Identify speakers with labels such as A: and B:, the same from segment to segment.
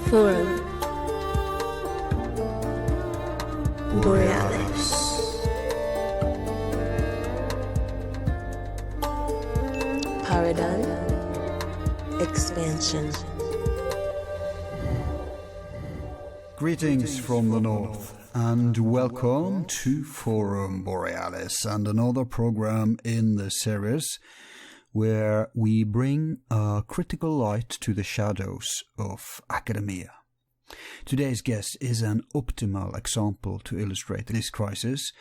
A: Forum Borealis. Paradigm Expansion.
B: Greetings from the north and welcome to Forum Borealis and another program in the series where we bring a critical light to the shadows of academia. Today's guest is an optimal example to illustrate this crisis,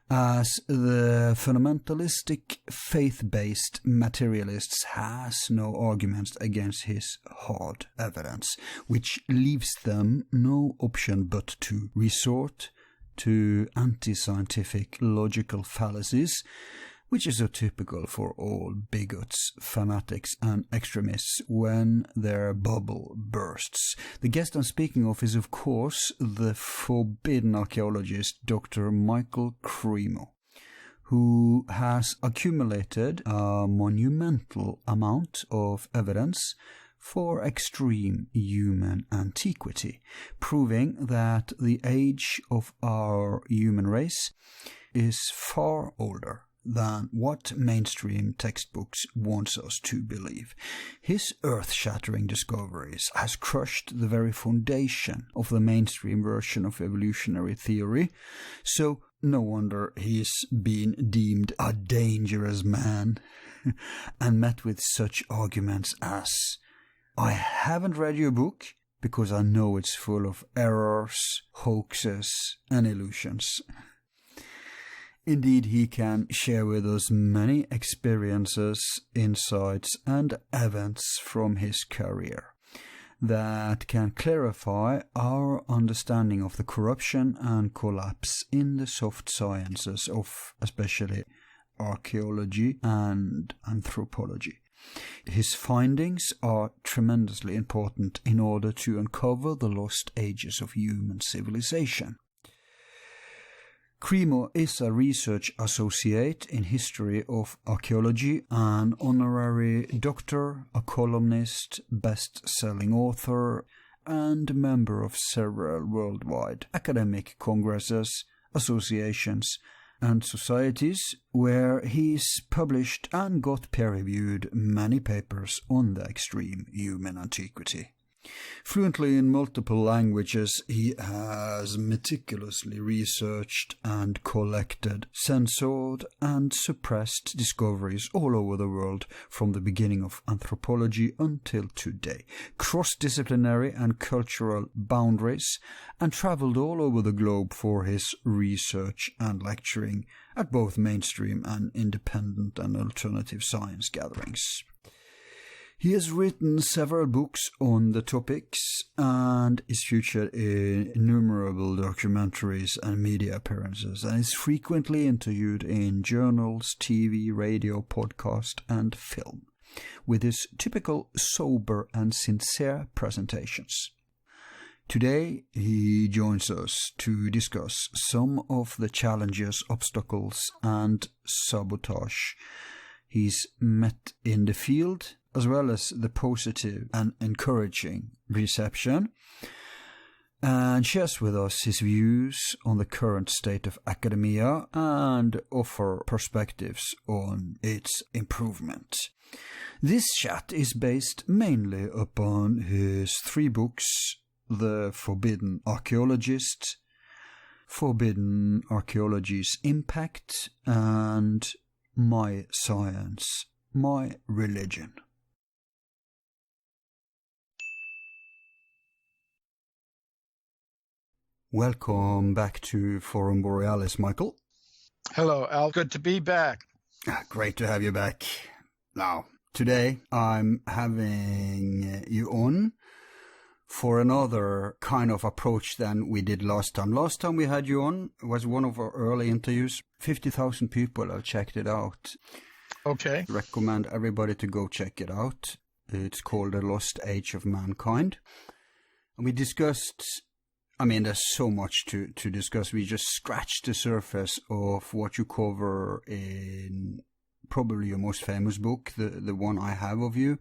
B: as the fundamentalistic faith-based materialist has no arguments against his hard evidence, which leaves them no option but to resort to anti-scientific logical fallacies, which is so typical for all bigots, fanatics and extremists when their bubble bursts. The guest I'm speaking of is, of course, the forbidden archaeologist Dr. Michael Cremo, who has accumulated a monumental amount of evidence for extreme human antiquity, proving that the age of our human race is far older than what mainstream textbooks wants us to believe. His earth-shattering discoveries has crushed the very foundation of the mainstream version of evolutionary theory, so no wonder he's been deemed a dangerous man and met with such arguments as, "I haven't read your book because I know it's full of errors, hoaxes and illusions." Indeed, he can share with us many experiences, insights and events from his career that can clarify our understanding of the corruption and collapse in the soft sciences of especially archaeology and anthropology. His findings are tremendously important in order to uncover the lost ages of human civilization. Cremo is a research associate in history of archaeology, an honorary doctor, a columnist, best-selling author, and member of several worldwide academic congresses, associations, and societies where he's published and got peer-reviewed many papers on the extreme human antiquity. Fluently in multiple languages, he has meticulously researched and collected, censored and suppressed discoveries all over the world from the beginning of anthropology until today, cross-disciplinary and cultural boundaries, and travelled all over the globe for his research and lecturing at both mainstream and independent and alternative science gatherings. He has written several books on the topics and is featured in innumerable documentaries and media appearances, and is frequently interviewed in journals, TV, radio, podcast and film, with his typical sober and sincere presentations. Today he joins us to discuss some of the challenges, obstacles and sabotage he's met in the field, as well as the positive and encouraging reception, and shares with us his views on the current state of academia and offer perspectives on its improvement. This chat is based mainly upon his 3 books, The Forbidden Archeologist, Forbidden Archeology's Impact, and My Science, My Religion. Welcome back to Forum Borealis, Michael.
C: Hello, Al. Good to be back.
B: Great to have you back. Now, today I'm having you on for another kind of approach than we did last time. Last time we had you on was one of our early interviews. 50,000 people have checked it out.
C: Okay.
B: Recommend everybody to go check it out. It's called The Lost Age of Mankind. And we discussed, there's so much to discuss. We just scratched the surface of what you cover in probably your most famous book, the one I have of you,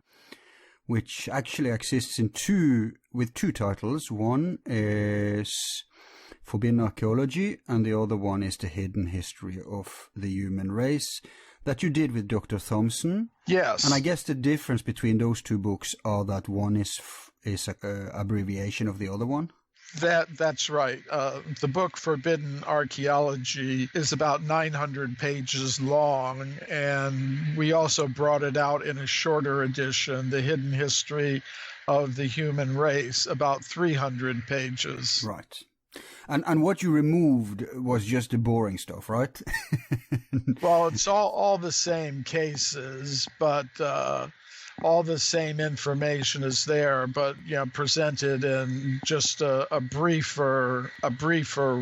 B: which actually exists with two titles. One is Forbidden Archeology, and the other one is The Hidden History of the Human Race, that you did with Dr. Thompson.
C: Yes.
B: And I guess the difference between those two books are that one is an abbreviation of the other one.
C: That's right. The book Forbidden Archeology is about 900 pages long, and we also brought it out in a shorter edition, The Hidden History of the Human Race, about 300 pages.
B: Right. And what you removed was just the boring stuff, right?
C: Well, it's all the same cases, but all the same information is there, but presented in just a briefer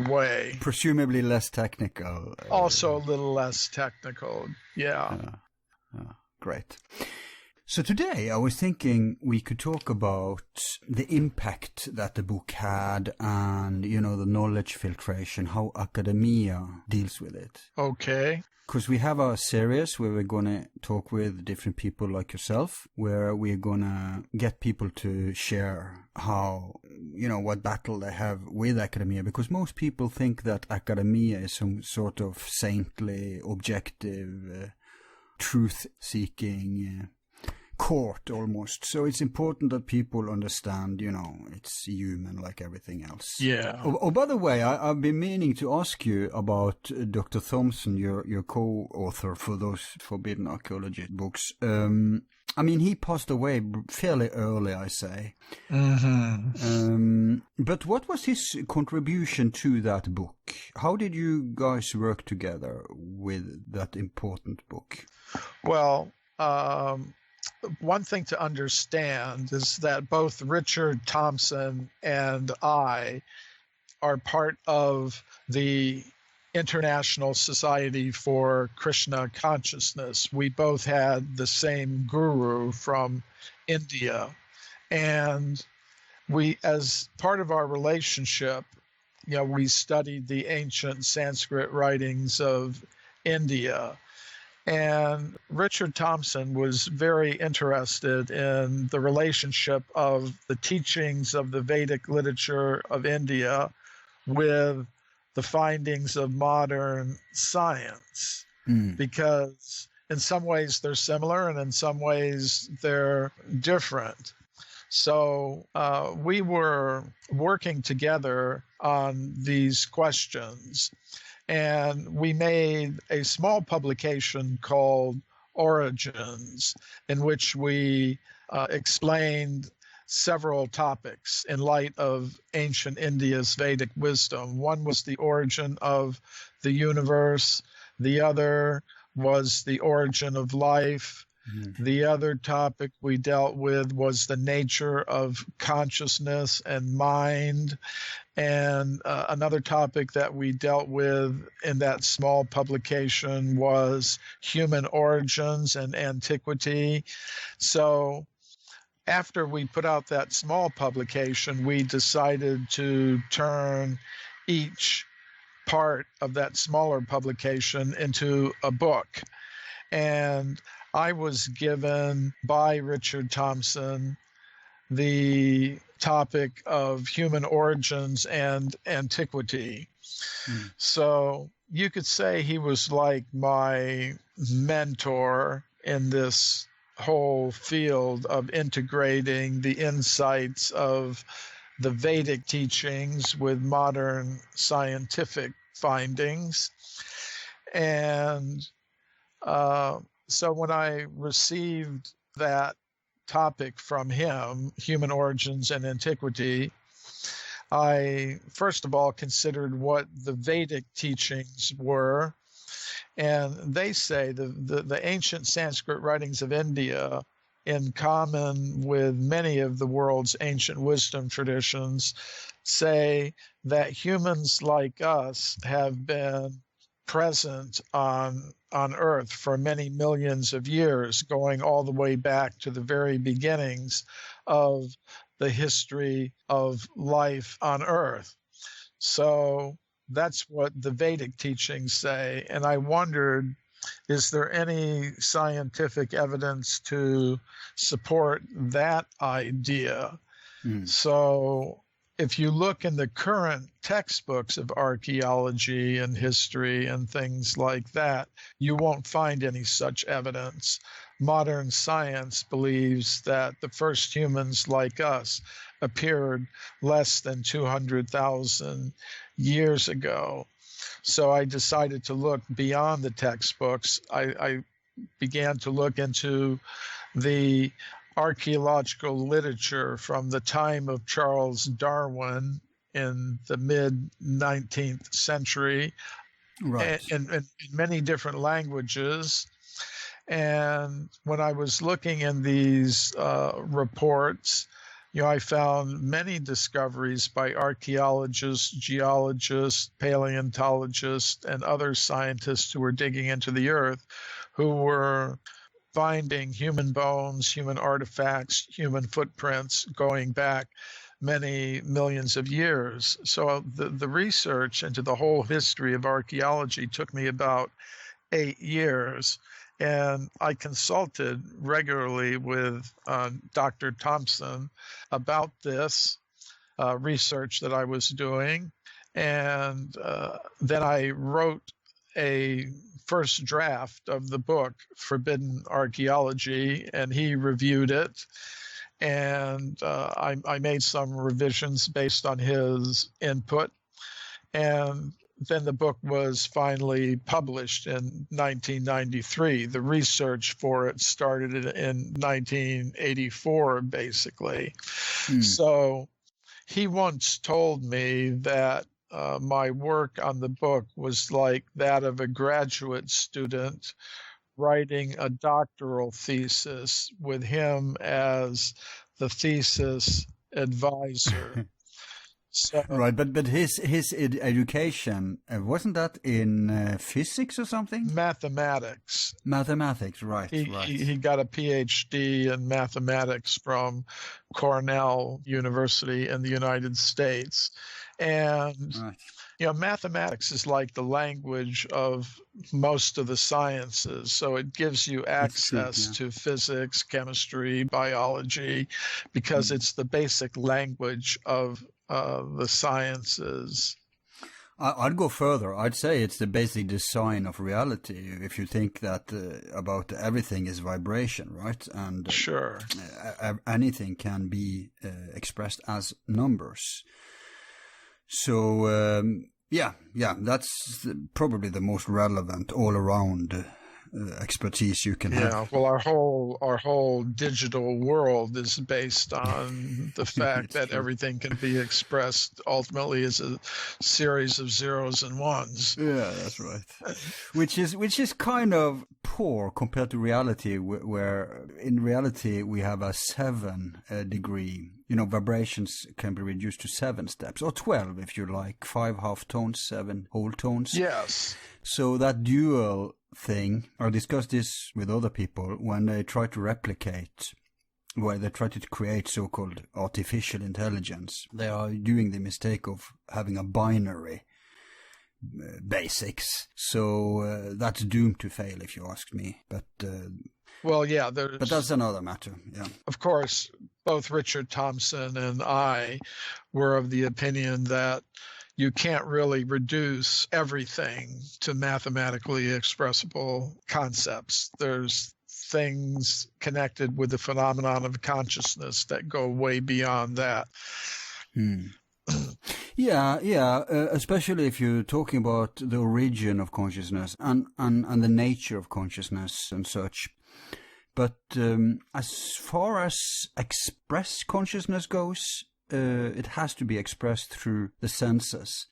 C: way.
B: Presumably less technical.
C: Also a little less technical. Yeah.
B: Great. So today I was thinking we could talk about the impact that the book had and, the knowledge filtration, how academia deals with it.
C: Okay.
B: Because we have a series where we're going to talk with different people like yourself, where we're going to get people to share how, what battle they have with academia, because most people think that academia is some sort of saintly, objective, truth-seeking court almost. So it's important that people understand, it's human like everything else.
C: Yeah.
B: Oh, by the way, I've been meaning to ask you about Dr. Thompson, your co-author for those Forbidden Archeology books. He passed away fairly early, I say.
C: Mm-hmm.
B: But what was his contribution to that book? How did you guys work together with that important book?
C: Well, one thing to understand is that both Richard Thompson and I are part of the International Society for Krishna Consciousness. We both had the same guru from India. And we, as part of our relationship, we studied the ancient Sanskrit writings of India. And Richard Thompson was very interested in the relationship of the teachings of the Vedic literature of India with the findings of modern science, because in some ways they're similar and in some ways they're different. So we were working together on these questions. And we made a small publication called Origins, in which we explained several topics in light of ancient India's Vedic wisdom. One was the origin of the universe. The other was the origin of life. The other topic we dealt with was the nature of consciousness and mind. And another topic that we dealt with in that small publication was human origins and antiquity. So after we put out that small publication, we decided to turn each part of that smaller publication into a book. And I was given by Richard Thompson the topic of human origins and antiquity. So you could say he was like my mentor in this whole field of integrating the insights of the Vedic teachings with modern scientific findings. And so when I received that topic from him, human origins and antiquity, I first of all considered what the Vedic teachings were. And they say the ancient Sanskrit writings of India, in common with many of the world's ancient wisdom traditions, say that humans like us have been present on Earth for many millions of years, going all the way back to the very beginnings of the history of life on Earth. So that's what the Vedic teachings say. And I wondered is there any scientific evidence to support that idea? So if you look in the current textbooks of archaeology and history and things like that, you won't find any such evidence. Modern science believes that the first humans like us appeared less than 200,000 years ago. So I decided to look beyond the textbooks. I began to look into the archaeological literature from the time of Charles Darwin in the mid-19th century,
B: Right.
C: in many different languages. And when I was looking in these reports, I found many discoveries by archaeologists, geologists, paleontologists, and other scientists who were digging into the earth, who were finding human bones, human artifacts, human footprints going back many millions of years. So the research into the whole history of archaeology took me about 8 years. And I consulted regularly with Dr. Thompson about this research that I was doing. And then I wrote a first draft of the book, Forbidden Archeology, and he reviewed it. And I made some revisions based on his input. And then the book was finally published in 1993. The research for it started in 1984, basically. So he once told me that my work on the book was like that of a graduate student writing a doctoral thesis with him as the thesis advisor. So,
B: Right, but his education, wasn't that in physics or something?
C: mathematics.
B: Mathematics, right, right.
C: He got a PhD in mathematics from Cornell University in the United States. And,
B: Right.
C: mathematics is like the language of most of the sciences. So it gives you access to physics, chemistry, biology, because it's the basic language of the sciences.
B: I'd go further. I'd say it's the basic design of reality. If you think that about everything is vibration, right? And
C: Sure.
B: Anything can be expressed as numbers. So that's probably the most relevant all-around expertise you can have.
C: Yeah, well, our whole digital world is based on the fact that
B: true.
C: everything can be expressed ultimately as a series of zeros and ones.
B: Yeah, that's right. Which is kind of poor compared to reality, where in reality we have a 7 degree. Vibrations can be reduced to 7 steps, or 12 if you like, 5 half tones, 7 whole tones.
C: Yes.
B: So that dual thing, I discussed this with other people when they try to replicate, where they try to create so-called artificial intelligence. They are doing the mistake of having a binary basics. So that's doomed to fail, if you ask me. But but that's another matter. Yeah.
C: Of course, both Richard Thompson and I were of the opinion that you can't really reduce everything to mathematically expressible concepts. There's things connected with the phenomenon of consciousness that go way beyond that.
B: Especially if you're talking about the origin of consciousness and the nature of consciousness and such. But as far as express consciousness goes, it has to be expressed through the senses.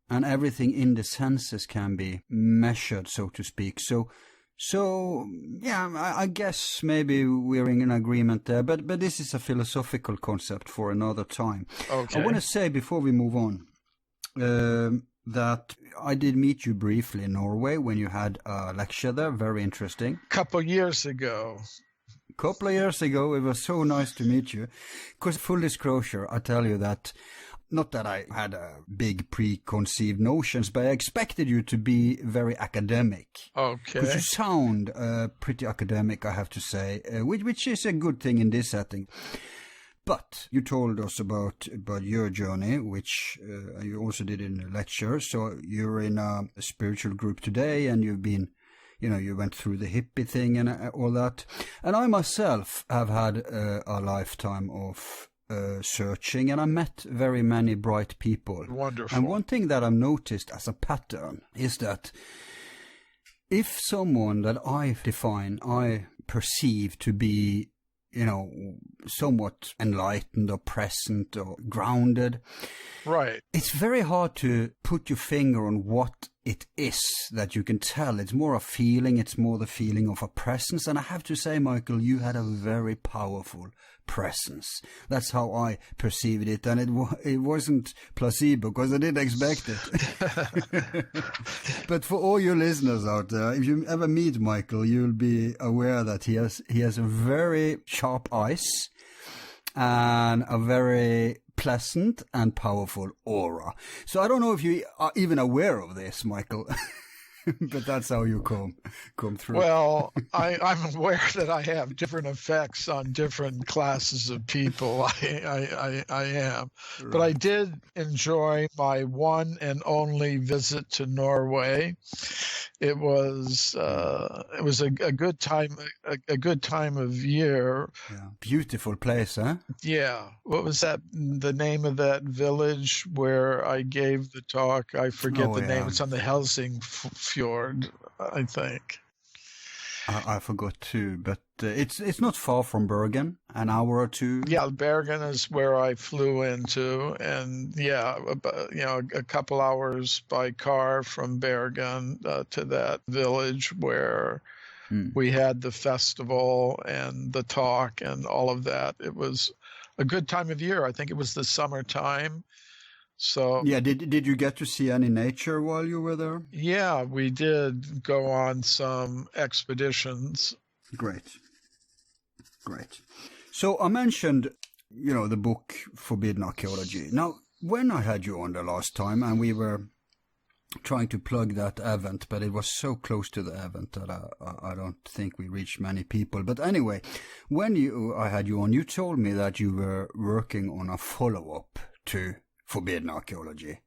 B: And everything in the senses can be measured, so to speak. So I guess maybe we're in agreement there. But this is a philosophical concept for another time.
C: Okay.
B: I want to say before we move on that I did meet you briefly in Norway when you had a lecture there. Very interesting.
C: Couple years ago.
B: Couple of years ago, it was so nice to meet you. Because full disclosure, I tell you that not that I had big preconceived notions, but I expected you to be very academic.
C: Okay.
B: Because you sound pretty academic, I have to say, which is a good thing in this setting. But you told us about your journey, which you also did in a lecture. So you're in a spiritual group today, and you've been, you went through the hippie thing and all that. And I myself have had a lifetime of searching, and I met very many bright people.
C: Wonderful.
B: And one thing that I've noticed as a pattern is that if someone that I perceive to be, somewhat enlightened or present or grounded,
C: right,
B: it's very hard to put your finger on what it is that you can tell. It's more a feeling, it's more the feeling of a presence. And I have to say, Michael, you had a very powerful presence. That's how I perceived it, and it wasn't placebo, because I didn't expect it. But for all your listeners out there, if you ever meet Michael, you'll be aware that he has a very sharp eyes and a very pleasant and powerful aura. So I don't know if you are even aware of this, Michael. But that's how you come through.
C: Well, I'm aware that I have different effects on different classes of people. I am. Right. But I did enjoy my one and only visit to Norway. It was a good time of year.
B: Yeah. Beautiful place, huh?
C: Yeah. What was that? The name of that village where I gave the talk? I forget the name. It's on the Helsing Fjord, I think.
B: I forgot too, but it's not far from Bergen, an hour or two.
C: Yeah, Bergen is where I flew into, and a couple hours by car from Bergen to that village where we had the festival and the talk and all of that. It was a good time of year. I think it was the summertime. So
B: yeah, did you get to see any nature while you were there?
C: Yeah, we did go on some expeditions.
B: Great. So I mentioned, the book Forbidden Archeology. Now, when I had you on the last time, and we were trying to plug that event, but it was so close to the event that I don't think we reached many people. But anyway, when I had you on, you told me that you were working on a follow-up to Forbidden Archeology.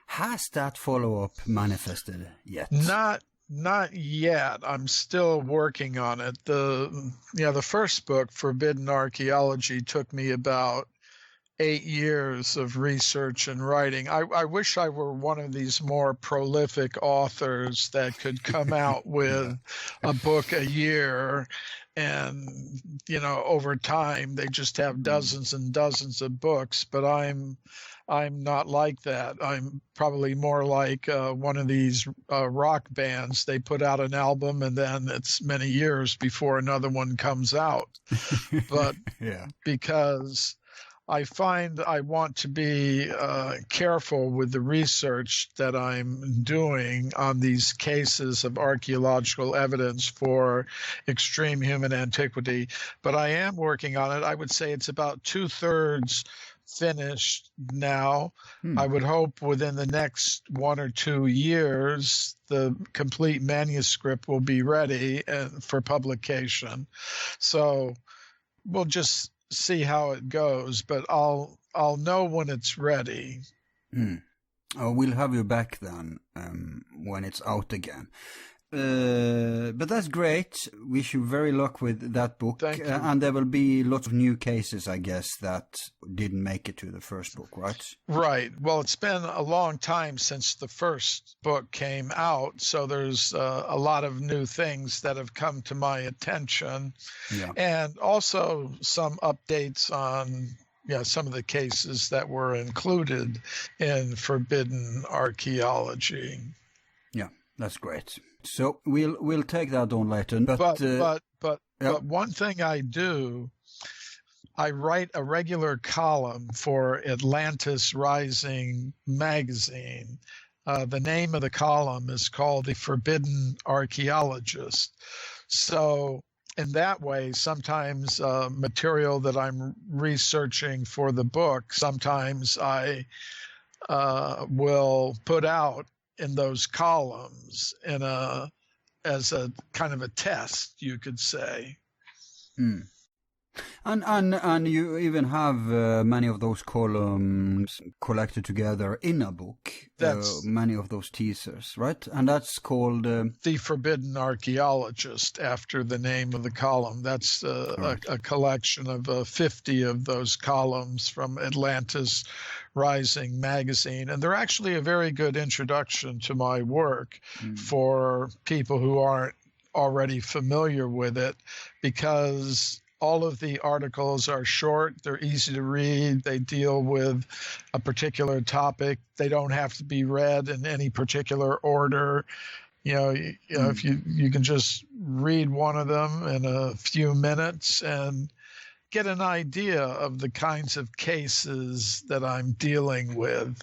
B: Has that follow-up manifested yet?
C: Not yet. I'm still working on it. The first book, Forbidden Archeology, took me about 8 years of research and writing. I wish I were one of these more prolific authors that could come out with a book a year, and over time they just have dozens and dozens of books. But I'm not like that. I'm probably more like one of these rock bands. They put out an album and then it's many years before another one comes out. But because I find I want to be careful with the research that I'm doing on these cases of archaeological evidence for extreme human antiquity. But I am working on it. I would say it's about 2/3 finished now. I would hope within the next 1 or 2 years, the complete manuscript will be ready for publication. So we'll just see how it goes, but I'll know when it's ready.
B: We'll have you back then when it's out again. But that's great. Wish you very luck with that book.
C: Thank you.
B: And there will be lots of new cases, I guess, that didn't make it to the first book, right?
C: Right. Well, it's been a long time since the first book came out, so there's a lot of new things that have come to my attention. Yeah. And also some updates on some of the cases that were included in Forbidden Archeology.
B: Yeah, that's great. So we'll take that on later.
C: But one thing I do, I write a regular column for Atlantis Rising magazine. The name of the column is called The Forbidden Archeologist. So in that way, sometimes material that I'm researching for the book, sometimes I will put out in those columns as a kind of a test, you could say.
B: Mm. And you even have many of those columns collected together in a book. Many of those teasers, right? And that's called
C: The Forbidden Archeologist, after the name of the column. That's a collection of 50 of those columns from Atlantis Rising magazine, and they're actually a very good introduction to my work for people who aren't already familiar with it, because all of the articles are short, they're easy to read, they deal with a particular topic, they don't have to be read in any particular order. If you can just read one of them in a few minutes and get an idea of the kinds of cases that I'm dealing with.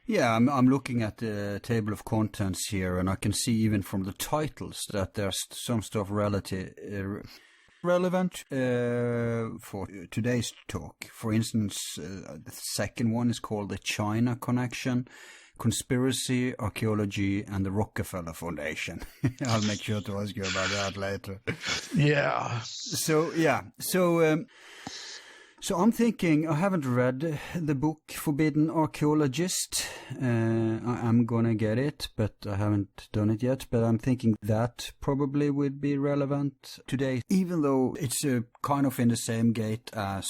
B: Yeah, I'm looking at the table of contents here, and I can see even from the titles that there's some stuff relevant for today's talk. For instance, the second one is called The China Connection, Conspiracy, Archeology, and the Rockefeller Foundation. I'll make sure to ask you about that later.
C: Yeah.
B: So I'm thinking, I haven't read the book Forbidden Archeologist. I'm gonna get it, but I haven't done it yet. But I'm thinking that probably would be relevant today, even though it's kind of in the same gate as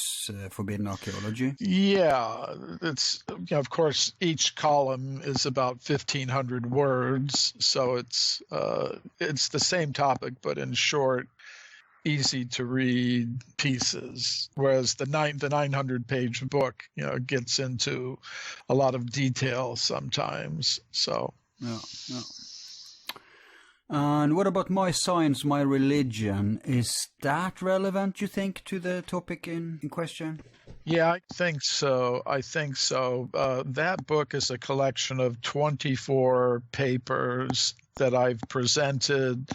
B: Forbidden Archeology.
C: Yeah, it's of course each column is about 1,500 words, so it's the same topic but in short, easy to read pieces, whereas the 900-page book gets into a lot of detail sometimes. So
B: yeah. And what about My Science, My Religion? Is that relevant, you think, to the topic in question?
C: Yeah, I think so. That book is a collection of 24 papers that I've presented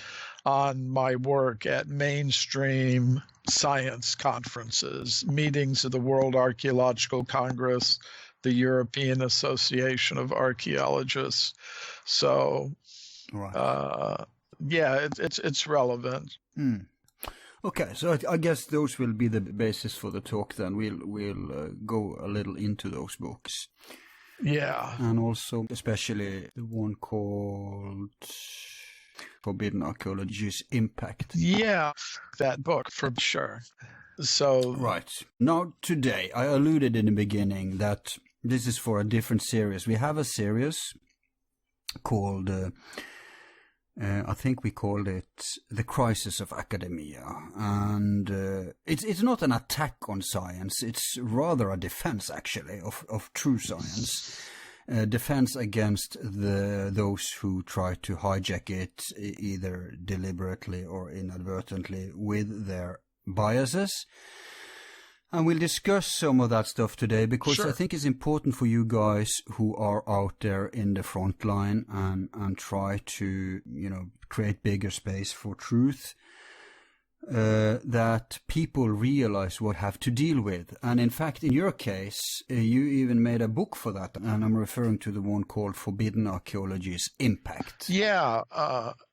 C: on my work at mainstream science conferences, meetings of the World Archaeological Congress, the European Association of Archaeologists. So,
B: right.
C: It's relevant.
B: Okay, so I guess those will be the basis for the talk. Then we'll go a little into those books.
C: Yeah,
B: and also especially the one called Forbidden Archeology's Impact.
C: Yeah, that book for sure. So
B: right. Now today, I alluded in the beginning that this is for a different series. We have a series called, I think we called it The Crisis of Academia. And it's not an attack on science. It's rather a defense, actually, of true science. Defense against those who try to hijack it either deliberately or inadvertently with their biases. And we'll discuss some of that stuff today because
C: Sure.
B: I think it's important for you guys who are out there in the front line and try to, create bigger space for truth, that people realize what they have to deal with. And in fact, in your case, you even made a book for that. And I'm referring to the one called Forbidden Archeology's Impact.
C: Yeah,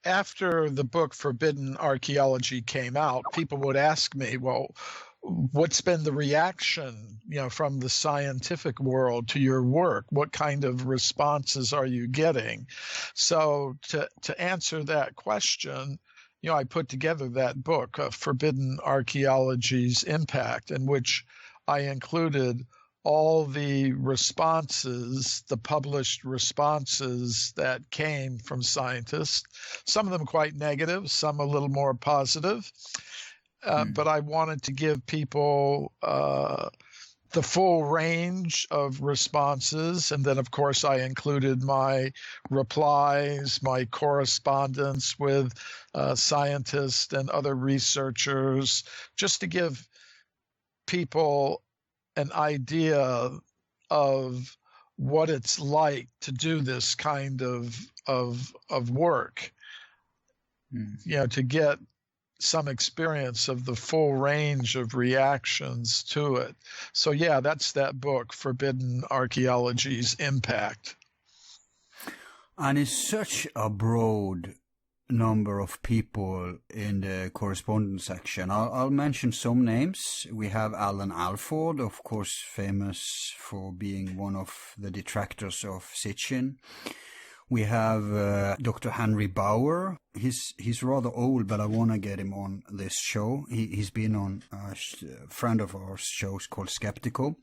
C: after the book Forbidden Archeology came out, people would ask me, well, what's been the reaction, from the scientific world to your work? What kind of responses are you getting? So to answer that question, I put together that book, Forbidden Archeology's Impact, in which I included all the responses, the published responses that came from scientists, some of them quite negative, some a little more positive. But I wanted to give people the full range of responses. And then, of course, I included my replies, my correspondence with scientists and other researchers, just to give people an idea of what it's like to do this kind of work. To get some experience of the full range of reactions to it. So yeah, that's that book, Forbidden Archeology's Impact.
B: And it's such a broad number of people in the correspondence section. I'll mention some names. We have Alan Alford, of course, famous for being one of the detractors of Sitchin. We have Dr. Henry Bauer. He's rather old, but I want to get him on this show. He's been on a friend of ours shows called Skeptical.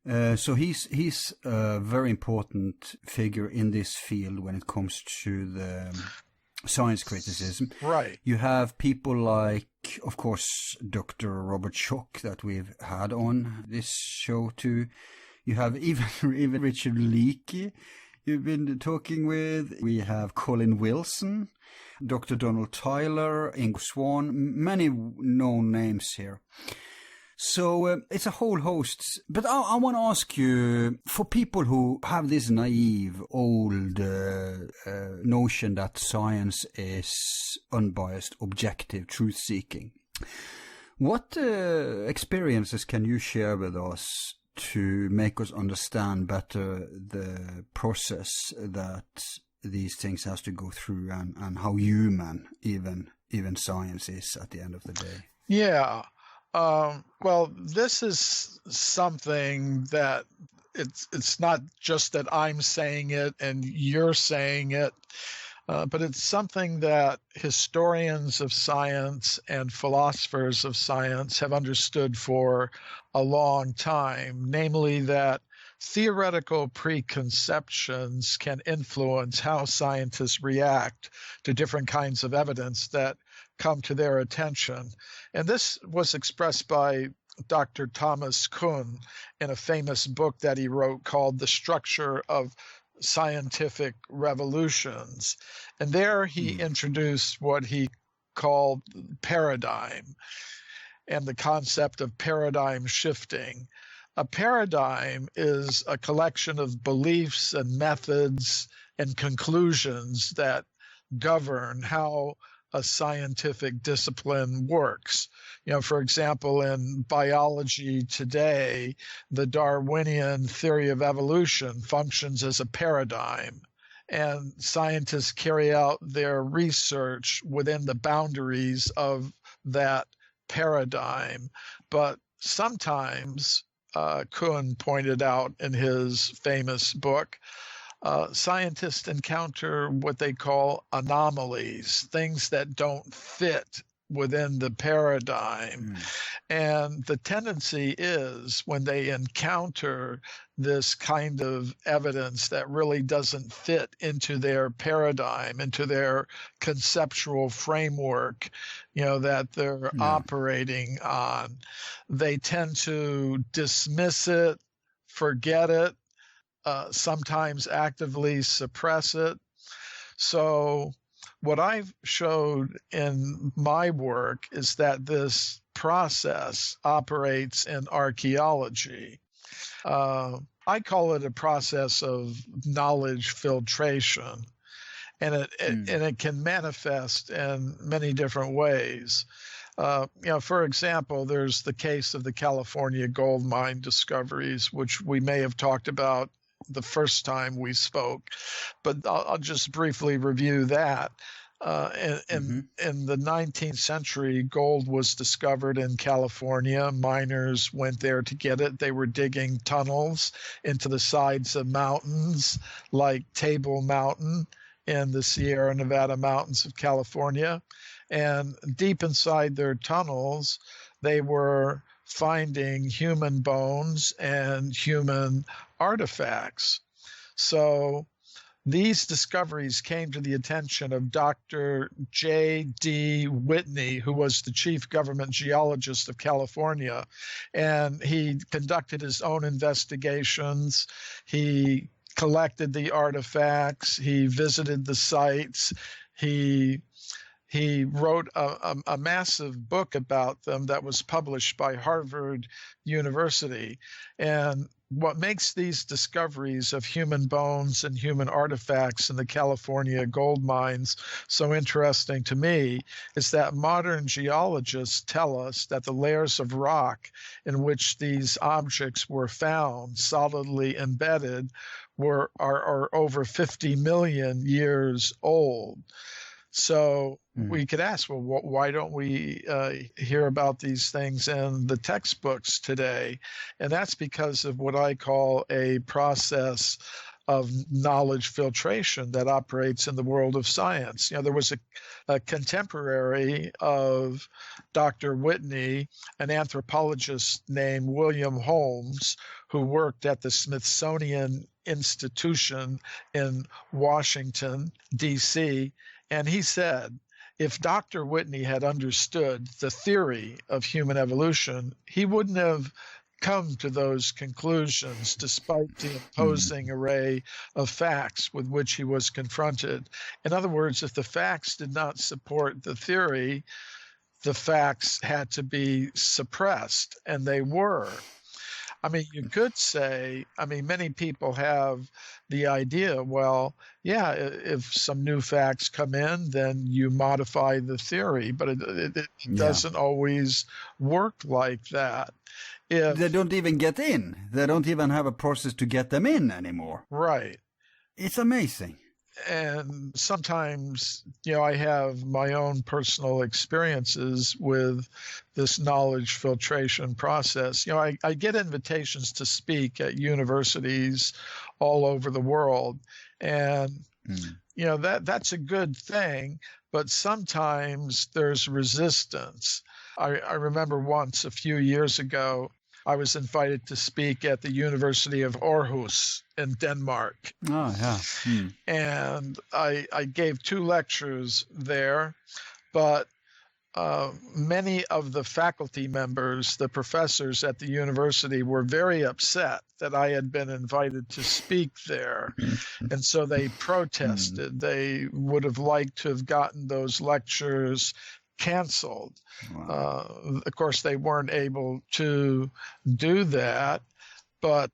B: So he's a very important figure in this field when it comes to the science criticism.
C: Right.
B: You have people like, of course, Dr. Robert Schoch that we've had on this show too. You have even Richard Leakey you've been talking with. We have Colin Wilson, Dr. Donald Tyler, Ingo Swan, many known names here. So it's a whole host. But I want to ask you, for people who have this naive, old notion that science is unbiased, objective, truth-seeking, what experiences can you share with us to make us understand better the process that these things has to go through and how human even science is at the end of the day?
C: Yeah. Well, this is something that it's not just that I'm saying it and you're saying it, but it's something that historians of science and philosophers of science have understood for a long time, namely that theoretical preconceptions can influence how scientists react to different kinds of evidence that come to their attention. And this was expressed by Dr. Thomas Kuhn in a famous book that he wrote called The Structure of Scientific Revolutions. And there he introduced what he called paradigm and the concept of paradigm shifting. A paradigm is a collection of beliefs and methods and conclusions that govern how a scientific discipline works. You know, for example, in biology today, the Darwinian theory of evolution functions as a paradigm, and scientists carry out their research within the boundaries of that paradigm. But sometimes, Kuhn pointed out in his famous book, scientists encounter what they call anomalies, things that don't fit within the paradigm. And the tendency is when they encounter this kind of evidence that really doesn't fit into their paradigm, into their conceptual framework, you know, that they're operating on, they tend to dismiss it, forget it, sometimes actively suppress it. So what I've showed in my work is that this process operates in archaeology. I call it a process of knowledge filtration, and it can manifest in many different ways. You know, for example, there's the case of the California gold mine discoveries, which we may have talked about the first time we spoke, but I'll just briefly review that. In the 19th century, gold was discovered in California. Miners went there to get it. They were digging tunnels into the sides of mountains like Table Mountain in the Sierra Nevada mountains of California. And deep inside their tunnels, they were finding human bones and human artifacts. So these discoveries came to the attention of Dr. J.D. Whitney, who was the chief government geologist of California, and he conducted his own investigations. He collected the artifacts. He visited the sites. He wrote a massive book about them that was published by Harvard University. And what makes these discoveries of human bones and human artifacts in the California gold mines so interesting to me is that modern geologists tell us that the layers of rock in which these objects were found, solidly embedded, are over 50 million years old. So we could ask, well, why don't we hear about these things in the textbooks today? And that's because of what I call a process of knowledge filtration that operates in the world of science. There was a contemporary of Dr. Whitney, an anthropologist named William Holmes, who worked at the Smithsonian Institution in Washington, D.C., and he said, if Dr. Whitney had understood the theory of human evolution, he wouldn't have come to those conclusions despite the imposing array of facts with which he was confronted. In other words, if the facts did not support the theory, the facts had to be suppressed, and they were. I mean, you could say, many people have the idea, well, yeah, if some new facts come in, then you modify the theory, but it doesn't always work like that.
B: They don't even get in. They don't even have a process to get them in anymore.
C: Right.
B: It's amazing.
C: And sometimes, I have my own personal experiences with this knowledge filtration process. I get invitations to speak at universities all over the world. And, that's a good thing. But sometimes there's resistance. I remember once a few years ago, I was invited to speak at the University of Aarhus in Denmark.
B: Oh, yeah.
C: And I gave 2 lectures there, but many of the faculty members, the professors at the university, were very upset that I had been invited to speak there. And so they protested. They would have liked to have gotten those lectures canceled. Wow. Of course, they weren't able to do that. But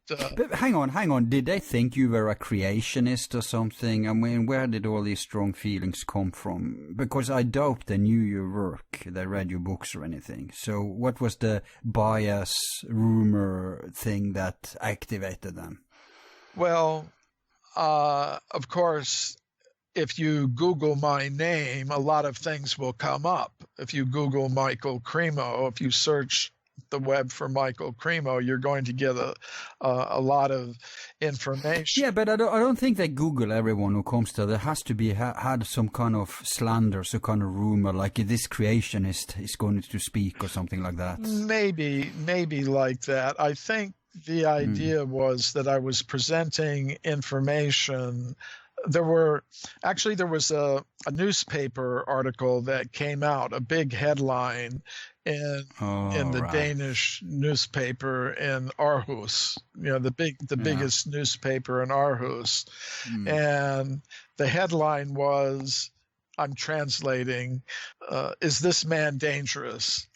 B: hang on. Did they think you were a creationist or something? I mean, where did all these strong feelings come from? Because I doubt they knew your work, they read your books or anything. So what was the bias, rumor thing that activated them?
C: Well, of course, if you Google my name, a lot of things will come up. If you Google Michael Cremo, if you search the web for Michael Cremo, you're going to get a lot of information.
B: Yeah, but I don't think they Google everyone who comes there. There has to be had some kind of slander, some kind of rumor, like this creationist is going to speak or something like that.
C: Maybe like that. I think the idea was that I was presenting information. There was a newspaper article that came out, a big headline in the Danish newspaper in Aarhus, the biggest newspaper in Aarhus. And the headline was, I'm translating, is this man dangerous?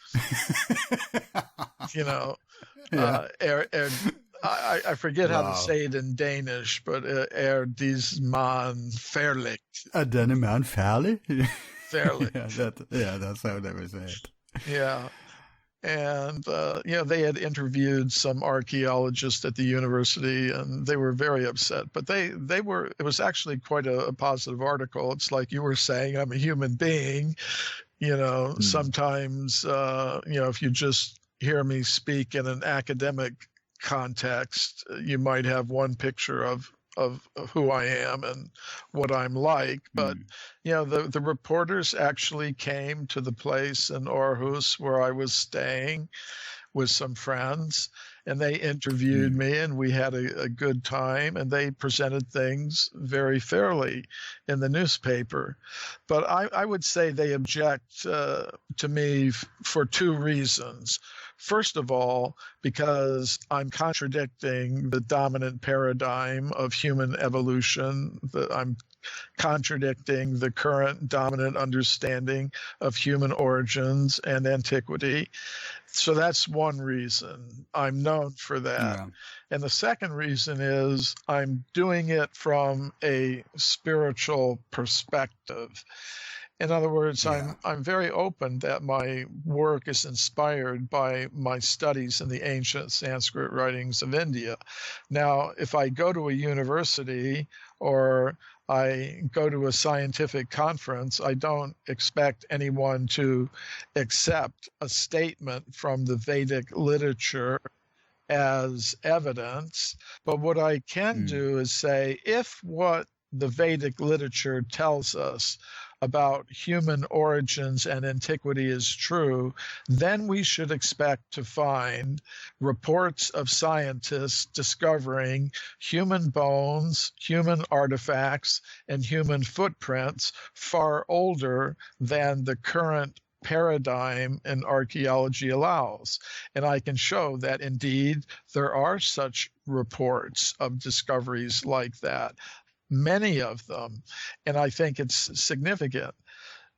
C: I forget how to say it in Danish, but this man farlig.
B: Denne man farlig?
C: Farlig.
B: That's how they would say it.
C: Yeah. And, they had interviewed some archaeologists at the university, and they were very upset. But it was actually quite a positive article. It's like you were saying, I'm a human being. Sometimes, if you just hear me speak in an academic context, you might have one picture of who I am and what I'm like. But, the reporters actually came to the place in Aarhus where I was staying with some friends, and they interviewed me, and we had a good time, and they presented things very fairly in the newspaper. But I would say they object to me for 2 reasons. First of all, because I'm contradicting the dominant paradigm of human evolution. I'm contradicting the current dominant understanding of human origins and antiquity. So that's one reason I'm known for that.
B: Yeah.
C: And the second reason is I'm doing it from a spiritual perspective. In other words,
B: Yeah.
C: I'm very open that my work is inspired by my studies in the ancient Sanskrit writings of India. Now, if I go to a university or I go to a scientific conference, I don't expect anyone to accept a statement from the Vedic literature as evidence. But what I can do is say, if what the Vedic literature tells us about human origins and antiquity is true, then we should expect to find reports of scientists discovering human bones, human artifacts, and human footprints far older than the current paradigm in archaeology allows. And I can show that indeed there are such reports of discoveries like that, many of them, and I think it's significant.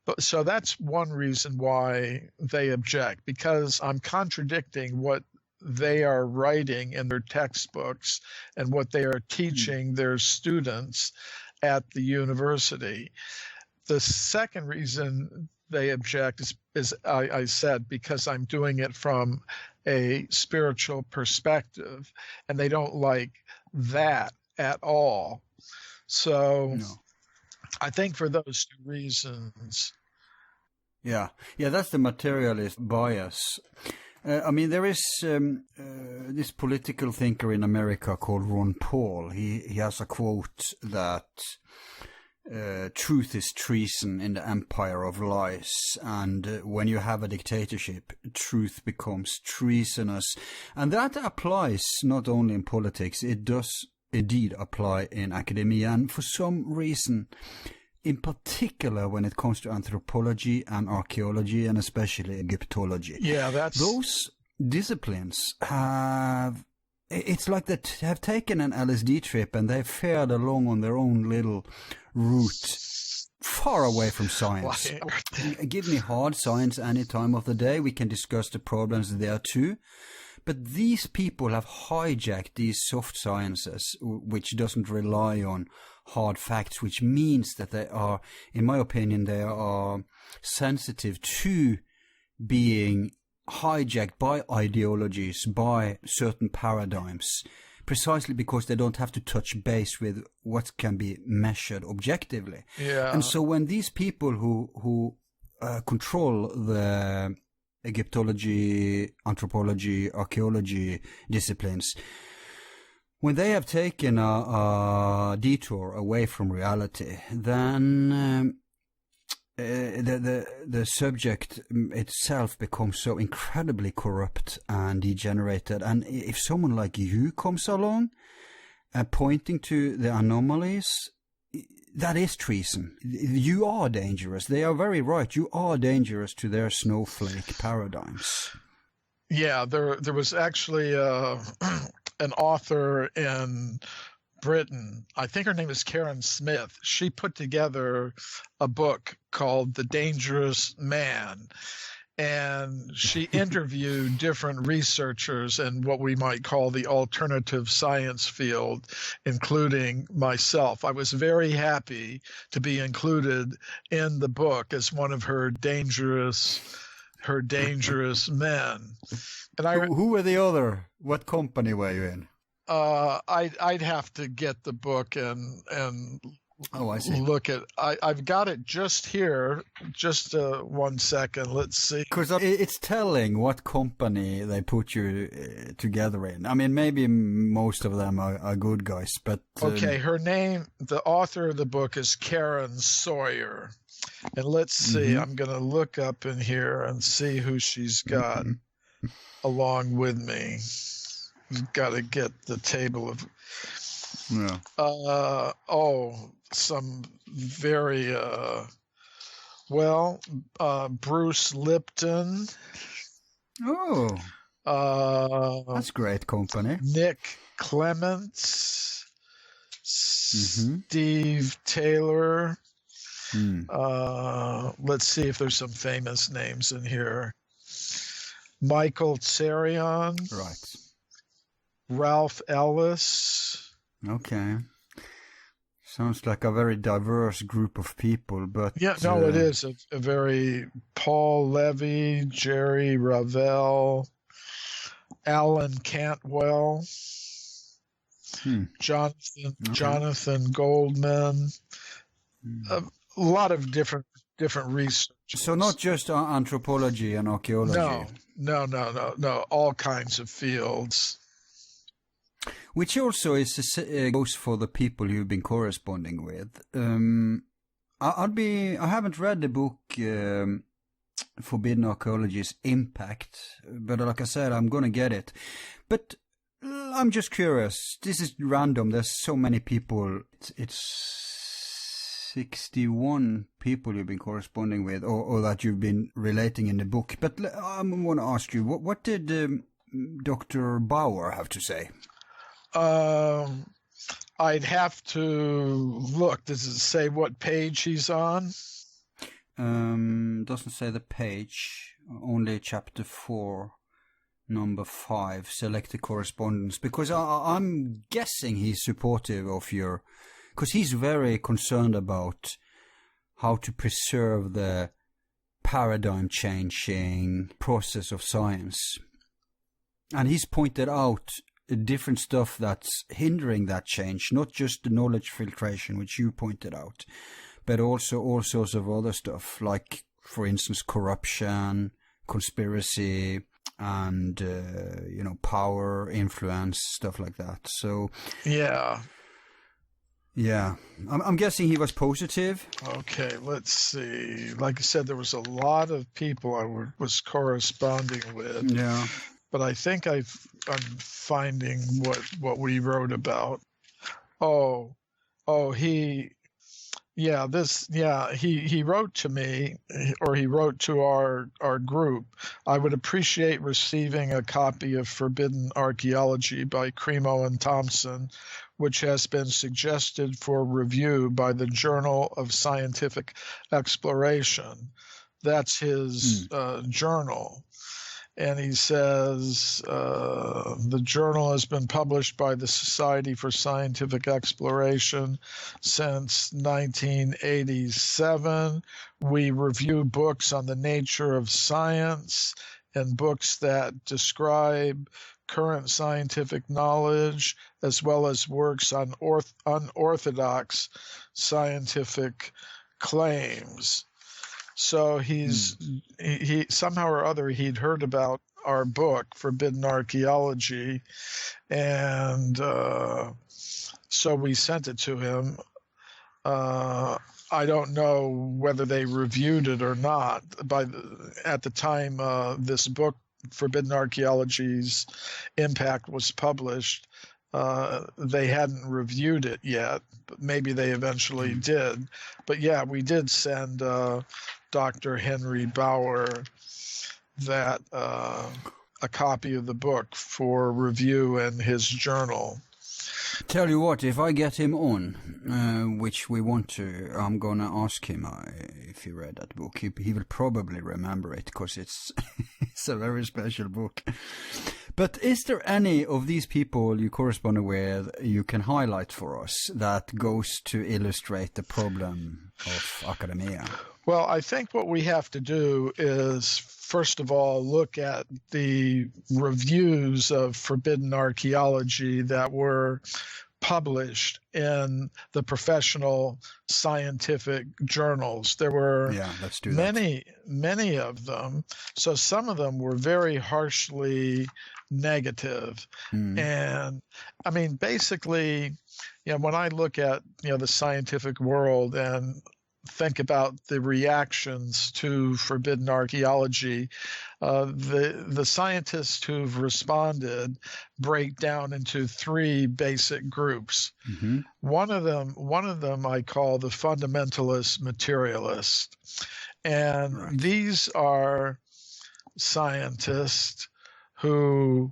C: But so that's one reason why they object, because I'm contradicting what they are writing in their textbooks and what they are teaching their students at the university. The second reason they object is I said, because I'm doing it from a spiritual perspective, and they don't like that at all. So I think for those two reasons.
B: Yeah, that's the materialist bias. I mean, there is this political thinker in America called Ron Paul. He has a quote that truth is treason in the empire of lies, and when you have a dictatorship, truth becomes treasonous. And that applies not only in politics, it does indeed apply in academia, and for some reason, in particular when it comes to anthropology and archaeology, and especially Egyptology.
C: Yeah,
B: those disciplines have, it's like they have taken an LSD trip and they've fared along on their own little route far away from science. Give me hard science any time of the day. We can discuss the problems there too. But these people have hijacked these soft sciences, which doesn't rely on hard facts, which means that they are, in my opinion, they are sensitive to being hijacked by ideologies, by certain paradigms, precisely because they don't have to touch base with what can be measured objectively.
C: Yeah.
B: And so when these people who control the Egyptology, anthropology, archaeology disciplines, when they have taken a detour away from reality, then the subject itself becomes so incredibly corrupt and degenerated. And if someone like you comes along pointing to the anomalies, that is treason. You are dangerous. They are very right. You are dangerous to their snowflake paradigms.
C: Yeah, there was actually an author in Britain, I think her name is Karen Smith. She put together a book called The Dangerous Man, and she interviewed different researchers in what we might call the alternative science field, including myself. I was very happy to be included in the book as one of her dangerous men. And
B: who were the other? What company were you in?
C: I'd have to get the book and
B: I see.
C: Look at. I've got it just here. Just 1 second. Let's see.
B: Because it's telling what company they put you together in. I mean, maybe most of them are good guys, but
C: okay. Her name, the author of the book, is Karen Sawyer, and let's see. I'm going to look up in here and see who she's got along with me. Got to get the table of.
B: Yeah.
C: Some very Bruce Lipton.
B: That's great company.
C: Nick Clements, Steve Taylor. Let's see if there's some famous names in here. Michael Cremo,
B: Right.
C: Ralph Ellis.
B: Okay. Sounds like a very diverse group of people, but...
C: Yeah, no, it is a very... Paul Levy, Jerry Ravel, Alan Cantwell, Jonathan Goldman, a lot of different researchers.
B: So not just anthropology and archaeology.
C: No, all kinds of fields.
B: Which also goes for the people you've been corresponding with. I haven't read the book Forbidden Archeology's Impact, but like I said, I'm going to get it. But I'm just curious. This is random. There's so many people. It's 61 people you've been corresponding with, or that you've been relating in the book. But I want to ask you, what did Dr. Bauer have to say?
C: I'd have to look. Does it say what page he's on?
B: Doesn't say the page. Only chapter 4, number 5, selected correspondence. Because I'm guessing he's supportive of your... Because he's very concerned about how to preserve the paradigm-changing process of science. And he's pointed out different stuff that's hindering that change, not just the knowledge filtration, which you pointed out, but also all sorts of other stuff, like, for instance, corruption, conspiracy, and, power, influence, stuff like that. So... Yeah. I'm guessing he was positive.
C: Okay, let's see. Like I said, there was a lot of people I was corresponding with.
B: Yeah.
C: But I think I'm finding what we wrote about. He wrote to me, or he wrote to our group. I would appreciate receiving a copy of Forbidden Archeology by Cremo and Thompson, which has been suggested for review by the Journal of Scientific Exploration. That's his journal. And he says, the journal has been published by the Society for Scientific Exploration since 1987. We review books on the nature of science and books that describe current scientific knowledge, as well as works on unorthodox scientific claims. So he somehow or other he'd heard about our book, Forbidden Archeology, and so we sent it to him. I don't know whether they reviewed it or not. At the time this book, Forbidden Archeology's Impact, was published, they hadn't reviewed it yet, but maybe they eventually did. But yeah, we did send Dr. Henry Bauer that a copy of the book for review in his journal.
B: Tell you what, if I get him on, which we want to, I'm gonna ask him if he read that book. He will probably remember it, because it's it's a very special book. But is there any of these people you correspond with you can highlight for us that goes to illustrate the problem of academia?
C: Well, I think what we have to do is, first of all, look at the reviews of Forbidden Archeology that were published in the professional scientific journals. There were many of them. So some of them were very harshly negative. And I mean, basically, when I look at, the scientific world and think about the reactions to Forbidden Archeology, the scientists who've responded break down into three basic groups. One of them I call the fundamentalist materialist, and these are scientists who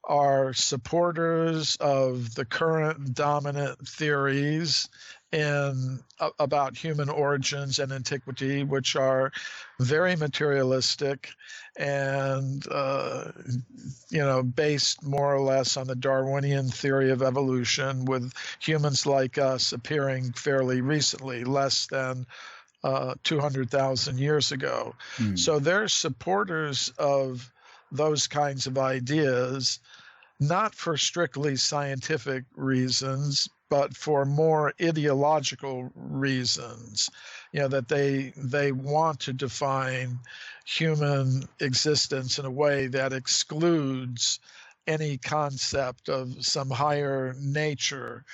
C: are supporters of the current dominant theories about human origins and antiquity, which are very materialistic and based more or less on the Darwinian theory of evolution, with humans like us appearing fairly recently, less than 200,000 years ago. So they're supporters of those kinds of ideas, not for strictly scientific reasons, but for more ideological reasons, that they want to define human existence in a way that excludes any concept of some higher nature.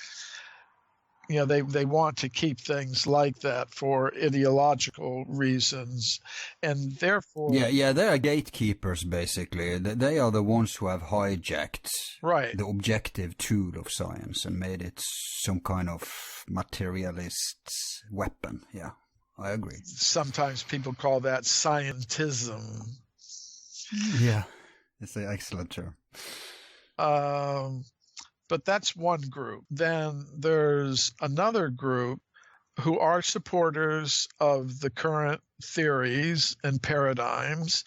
C: They want to keep things like that for ideological reasons, and therefore...
B: Yeah, they are gatekeepers, basically. They are the ones who have hijacked the objective tool of science and made it some kind of materialist weapon. Yeah, I agree.
C: Sometimes people call that scientism.
B: Yeah, it's an excellent term.
C: But that's one group. Then there's another group who are supporters of the current theories and paradigms,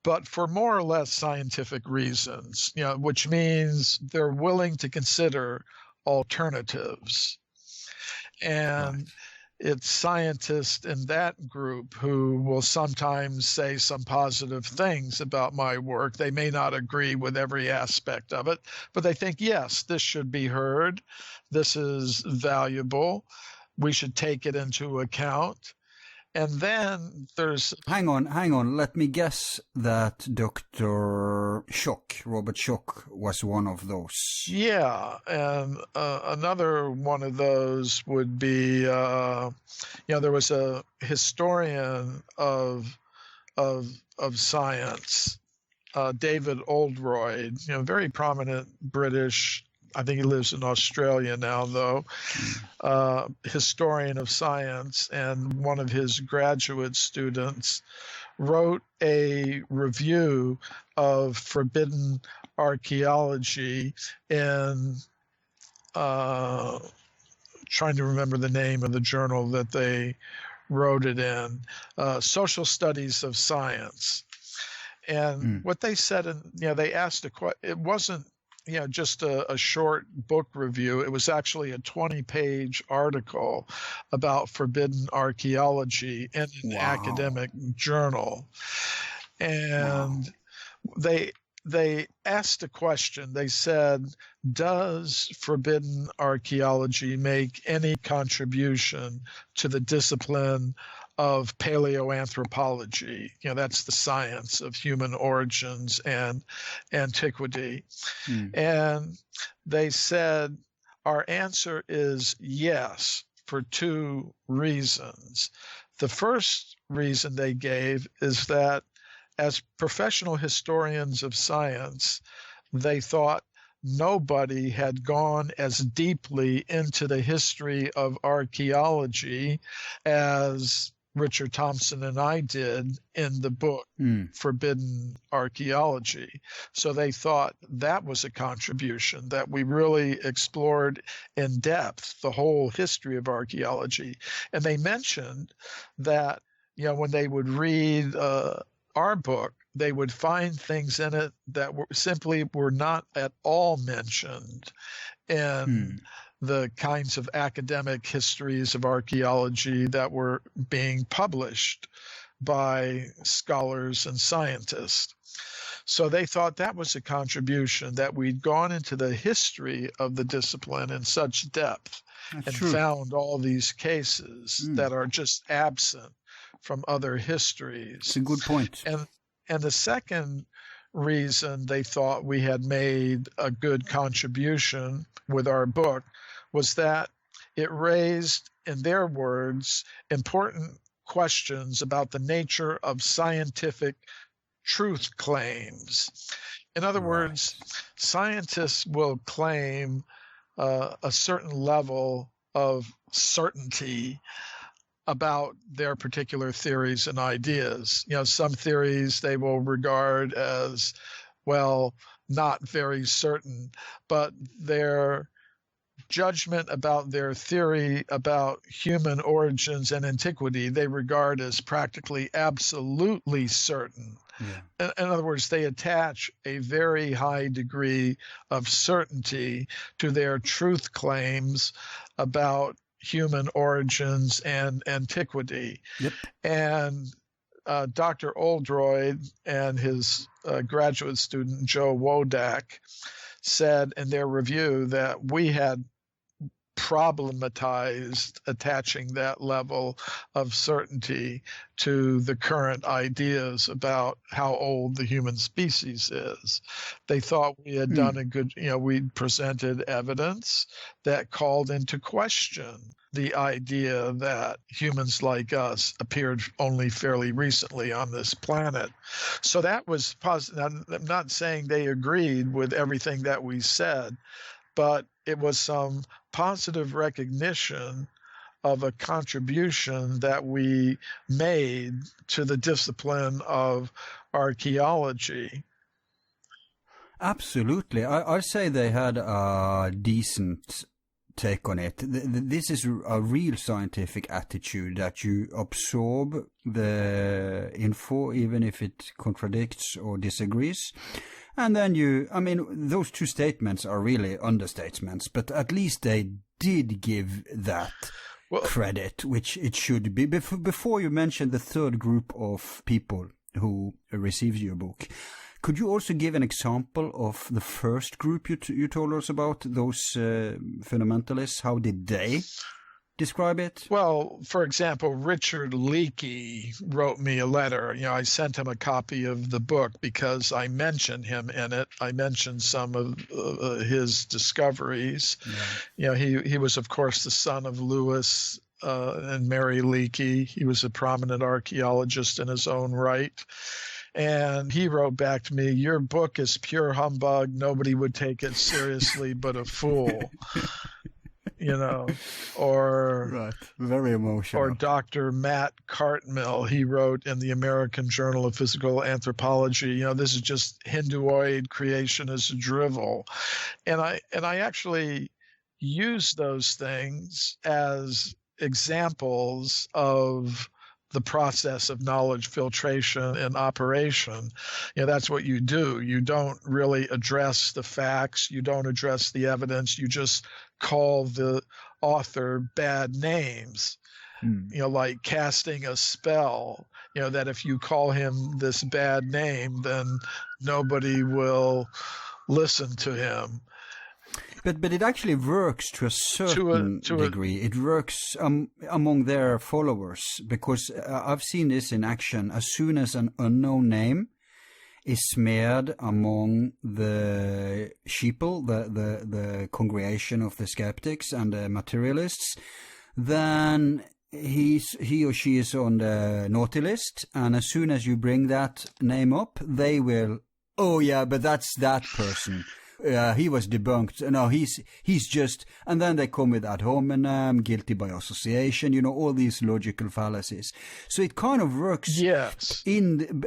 C: but for more or less scientific reasons, which means they're willing to consider alternatives. And it's scientists in that group who will sometimes say some positive things about my work. They may not agree with every aspect of it, but they think, yes, this should be heard. This is valuable. We should take it into account. And then there's...
B: Hang on. Let me guess that Dr. Robert Schoch was one of those.
C: Yeah, and another one of those would be, there was a historian of science, David Oldroyd, very prominent British. I think he lives in Australia now, though, historian of science, and one of his graduate students wrote a review of Forbidden Archeology in, trying to remember the name of the journal that they wrote it in, Social Studies of Science. And what they said, they asked a question. It wasn't just a short book review. It was actually a 20-page article about forbidden archaeology in an academic journal. And they asked a question. They said, does forbidden archaeology make any contribution to the discipline of paleoanthropology? That's the science of human origins and antiquity. And they said, our answer is yes, for two reasons. The first reason they gave is that as professional historians of science, they thought nobody had gone as deeply into the history of archaeology as Richard Thompson and I did in the book Forbidden Archeology. So they thought that was a contribution, that we really explored in depth the whole history of archaeology. And they mentioned that, when they would read our book, they would find things in it that simply were not at all mentioned in the kinds of academic histories of archaeology that were being published by scholars and scientists. So they thought that was a contribution, that we'd gone into the history of the discipline in such depth found all these cases that are just absent from other histories.
B: It's a good point.
C: And the second reason they thought we had made a good contribution with our book was that it raised, in their words, important questions about the nature of scientific truth claims. In other words, scientists will claim a certain level of certainty about their particular theories and ideas. Some theories they will regard as, not very certain, but they're judgment about their theory about human origins and antiquity they regard as practically absolutely certain.
B: Yeah.
C: In other words, they attach a very high degree of certainty to their truth claims about human origins and antiquity.
B: Yep.
C: And Dr. Oldroyd and his graduate student, Joe Wodak, said in their review that we had problematized attaching that level of certainty to the current ideas about how old the human species is. They thought we had done a good, we'd presented evidence that called into question the idea that humans like us appeared only fairly recently on this planet. So that was positive. I'm not saying they agreed with everything that we said, but it was some positive recognition of a contribution that we made to the discipline of archaeology.
B: Absolutely. I say they had a decent take on it. This is a real scientific attitude that you absorb the info even if it contradicts or disagrees. And then those two statements are really understatements, but at least they did give that credit, which it should be. Before you mentioned the third group of people who receives your book, could you also give an example of the first group you told us about, those fundamentalists? How did they describe it?
C: Well, for example, Richard Leakey wrote me a letter. I sent him a copy of the book because I mentioned him in it. I mentioned some of his discoveries. Yeah. He was, of course, the son of Louis and Mary Leakey. He was a prominent archaeologist in his own right. And he wrote back to me, "Your book is pure humbug. Nobody would take it seriously but a fool." Or
B: right, very emotional.
C: Or Dr. Matt Cartmill, he wrote in the American Journal of Physical Anthropology, this is just Hinduoid creation is drivel. And I actually use those things as examples of the process of knowledge filtration and operation. That's what you do. You don't really address the facts. You don't address the evidence. You just call the author bad names, like casting a spell, that if you call him this bad name, then nobody will listen to him.
B: But it actually works to a certain degree. It works among their followers, because I've seen this in action. As soon as an unknown name is smeared among the sheeple, the congregation of the skeptics and the materialists, then he or she is on the naughty list, and as soon as you bring that name up, they will, oh yeah, but that's that person. He was debunked. No, he's just, and then they come with ad hominem, guilty by association, all these logical fallacies. So it kind of works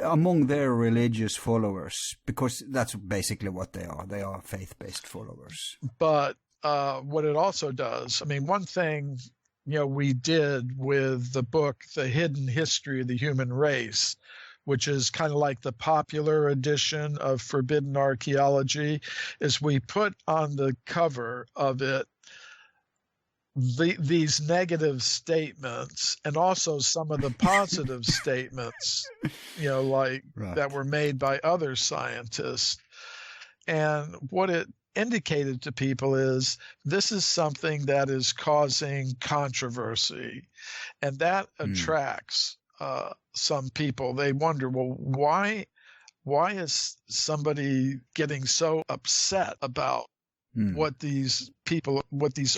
B: among their religious followers, because that's basically what they are. They are faith-based followers.
C: But what it also does, one thing, we did with the book, The Hidden History of the Human Race, which is kind of like the popular edition of Forbidden Archeology, is we put on the cover of it these negative statements and also some of the positive statements, that were made by other scientists. And what it indicated to people is this is something that is causing controversy, and that attracts some people. They wonder, well, why is somebody getting so upset about what these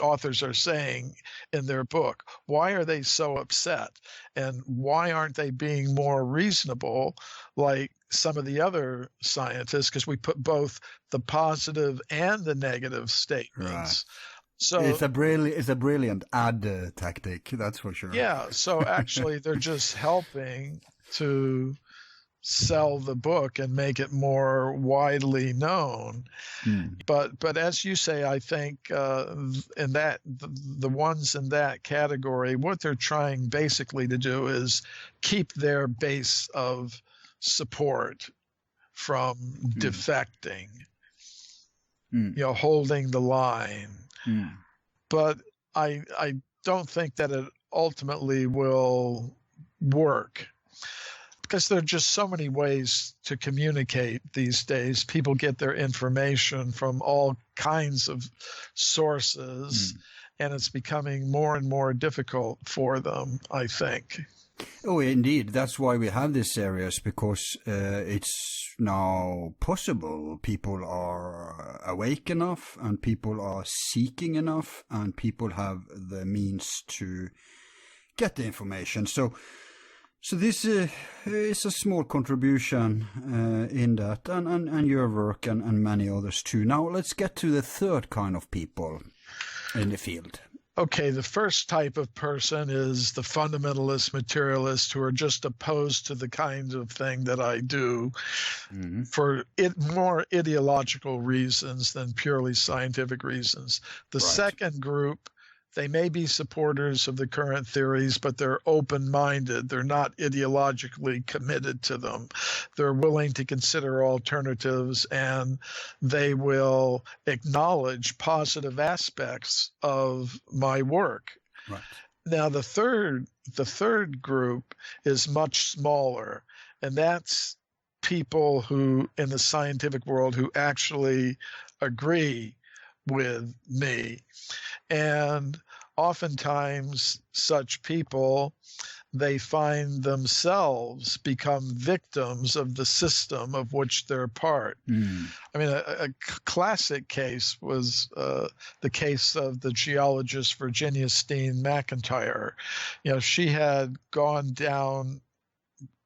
C: authors are saying in their book? Why are they so upset? And why aren't they being more reasonable like some of the other scientists? Because we put both the positive and the negative statements.
B: Right.
C: So
B: it's a brilliant ad tactic, that's for sure.
C: Yeah. So actually, they're just helping to sell the book and make it more widely known. But as you say, I think in that the ones in that category, what they're trying basically to do is keep their base of support from defecting, holding the line. But I don't think that it ultimately will work, because there are just so many ways to communicate these days. People get their information from all kinds of sources, and it's becoming more and more difficult for them, I think.
B: Oh, indeed. That's why we have this series, because it's now possible. People are awake enough, and people are seeking enough, and people have the means to get the information. So this is a small contribution in that, and your work and many others too. Now let's get to the third kind of people in the field.
C: Okay, the first type of person is the fundamentalist materialist, who are just opposed to the kind of thing that I do for more ideological reasons than purely scientific reasons. The second group, they may be supporters of the current theories, but they're open-minded. They're not ideologically committed to them. They're willing to consider alternatives, and they will acknowledge positive aspects of my work.
B: Right.
C: Now, the third group is much smaller, and that's people who, in the scientific world, who actually agree with me. And oftentimes such people, they find themselves become victims of the system of which they're part. I mean, a classic case was the case of the geologist Virginia Steen McIntyre. She had gone down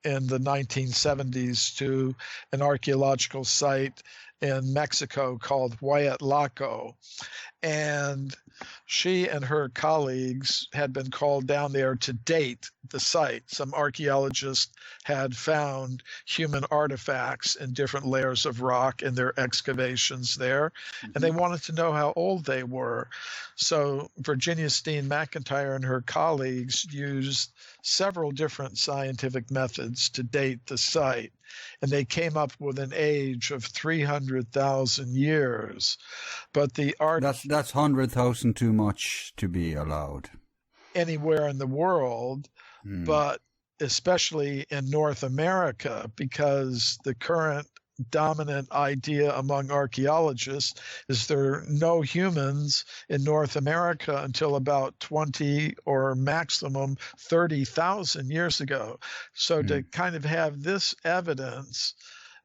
C: in the 1970s to an archaeological site in Mexico called Huayatlaco. And she and her colleagues had been called down there to date the site. Some archaeologists had found human artifacts in different layers of rock in their excavations there, and they wanted to know how old they were. So Virginia Steen McIntyre and her colleagues used several different scientific methods to date the site, and they came up with an age of 300,000 years. But
B: that's 100,000 too much to be allowed
C: anywhere in the world, but especially in North America, because the current dominant idea among archaeologists is there are no humans in North America until about 20 or maximum 30,000 years ago. So to kind of have this evidence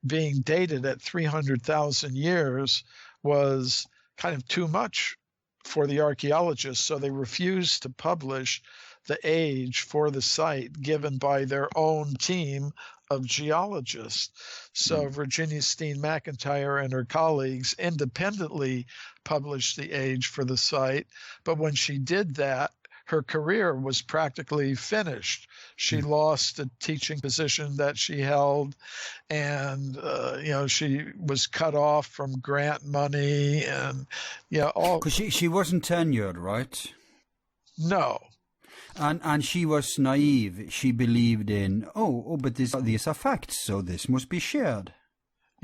C: being dated at 300,000 years was kind of too much for the archaeologists, so they refused to publish the age for the site given by their own team of geologists. So Virginia Steen McIntyre and her colleagues independently published the age for the site, but when she did that, her career was practically finished. She lost a teaching position that she held, and she was cut off from grant money, and all.
B: Because she wasn't tenured, right?
C: No.
B: And she was naive. She believed in but these are facts, so this must be shared.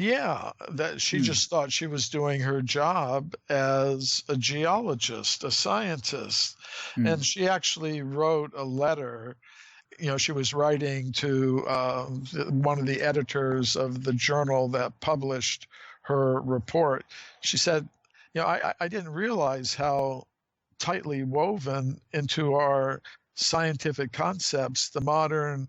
C: Yeah, that she just thought she was doing her job as a geologist, a scientist. And she actually wrote a letter. She was writing to one of the editors of the journal that published her report. She said, I didn't realize how tightly woven into our scientific concepts the modern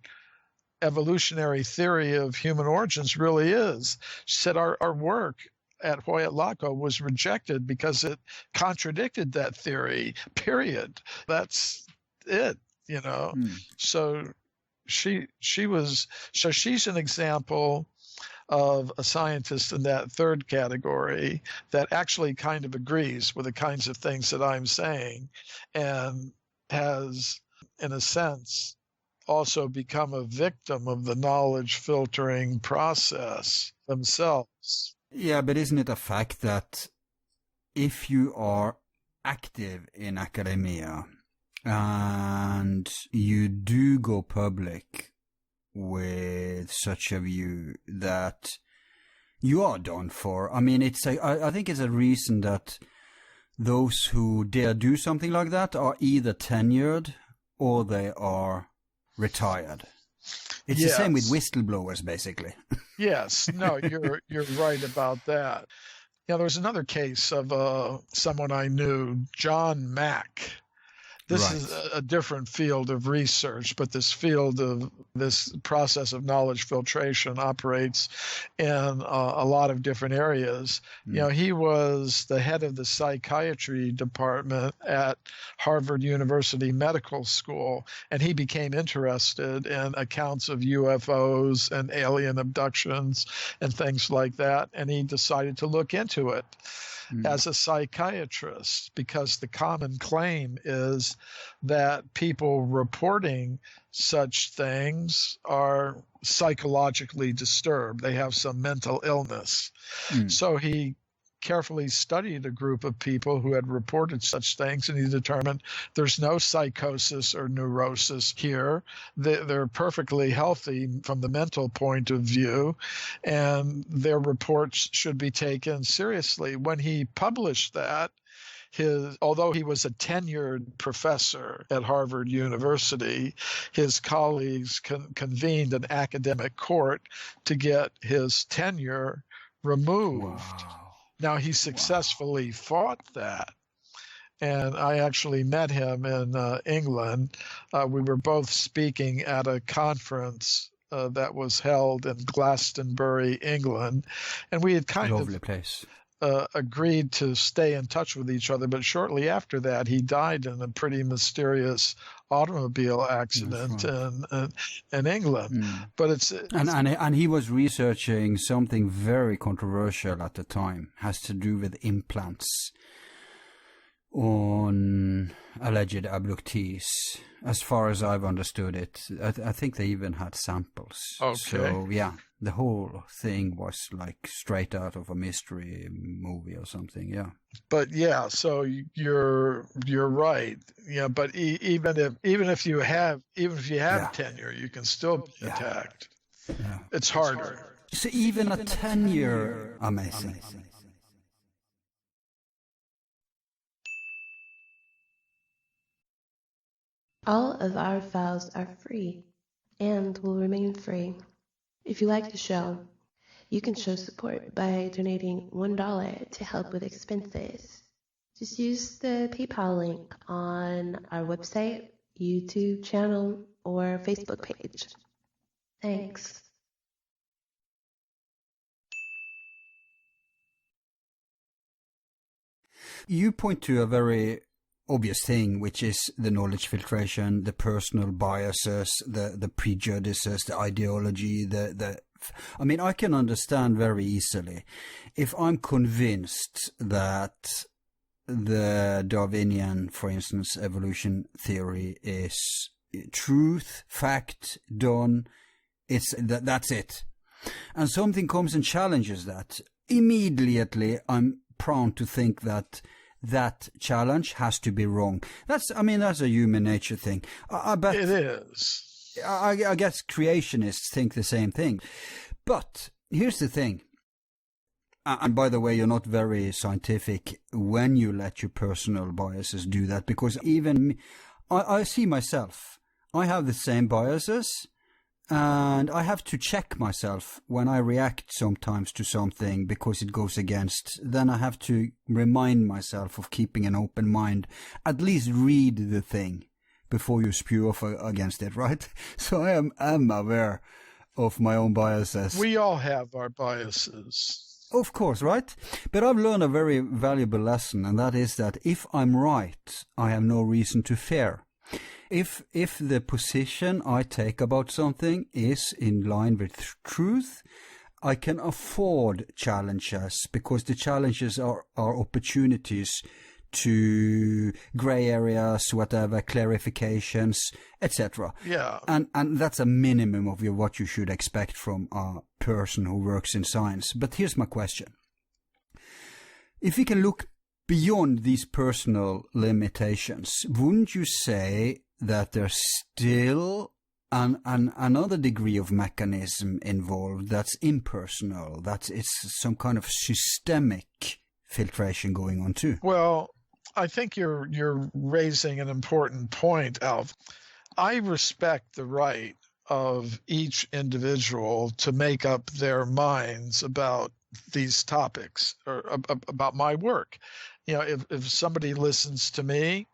C: evolutionary theory of human origins really is. She said our work at Huayatlaco was rejected because it contradicted that theory, period. That's it, So she's an example of a scientist in that third category that actually kind of agrees with the kinds of things that I'm saying and has, in a sense, also become a victim of the knowledge filtering process themselves.
B: Yeah, but isn't it a fact that if you are active in academia and you do go public with such a view, that you are done for? I mean, I think it's a reason that those who dare do something like that are either tenured or they are retired. It's the same with whistleblowers, basically.
C: Yes, no, you're right about that. Yeah, there was another case of someone I knew, John Mack. This is a different field of research, but this process of knowledge filtration operates in a lot of different areas. You know, he was the head of the psychiatry department at Harvard University Medical School, and he became interested in accounts of UFOs and alien abductions and things like that, and he decided to look into it as a psychiatrist, because the common claim is that people reporting such things are psychologically disturbed. They have some mental illness. So he carefully studied a group of people who had reported such things, and he determined there's no psychosis or neurosis here. They're perfectly healthy from the mental point of view, and their reports should be taken seriously. When he published that, although he was a tenured professor at Harvard University, his colleagues convened an academic court to get his tenure removed.
B: Wow.
C: Now, he successfully fought that, and I actually met him in England. We were both speaking at a conference that was held in Glastonbury, England, and we had kind
B: Lovely place.
C: Agreed to stay in touch with each other, but shortly after that, he died in a pretty mysterious automobile accident in England. But it's
B: and he was researching something very controversial at the time, has to do with implants on alleged abductees. As far as I've understood it, I think they even had samples.
C: Okay.
B: So yeah, the whole thing was like straight out of a mystery movie or something. Yeah.
C: But yeah, so you're right. Yeah, but even if you have tenure, you can still be attacked.
B: Yeah.
C: It's harder.
B: So even a tenure, amazing.
A: All of our files are free and will remain free. If you like the show, you can show support by donating $1 to help with expenses. Just use the PayPal link on our website, YouTube channel, or Facebook page. Thanks.
B: You point to a very obvious thing, which is the knowledge filtration, the personal biases, the prejudices, the ideology, I mean, I can understand very easily if I'm convinced that the Darwinian, for instance, evolution theory is truth, fact, done, that's it. And something comes and challenges that. Immediately, I'm prone to think that challenge has to be wrong. That's a human nature thing. I bet
C: it is.
B: I guess creationists think the same thing. But here's the thing. And by the way, you're not very scientific when you let your personal biases do that, because even I see myself. I have the same biases, and I have to check myself when I react sometimes to something because it goes against. Then I have to remind myself of keeping an open mind. At least read the thing before you spew off against it, right? So I am aware of my own biases.
C: We all have our biases.
B: Of course, right? But I've learned a very valuable lesson, and that is that if I'm right, I have no reason to fear. If the position I take about something is in line with truth, I can afford challenges, because the challenges are opportunities to gray areas, whatever, clarifications, etc.
C: Yeah.
B: And that's a minimum of what you should expect from a person who works in science. But here's my question. If we can look beyond these personal limitations, wouldn't you say that there's still another degree of mechanism involved that's impersonal, that it's some kind of systemic filtration going on too?
C: Well, I think you're raising an important point, Alf. I respect the right of each individual to make up their minds about these topics or about my work. You know, if somebody listens to me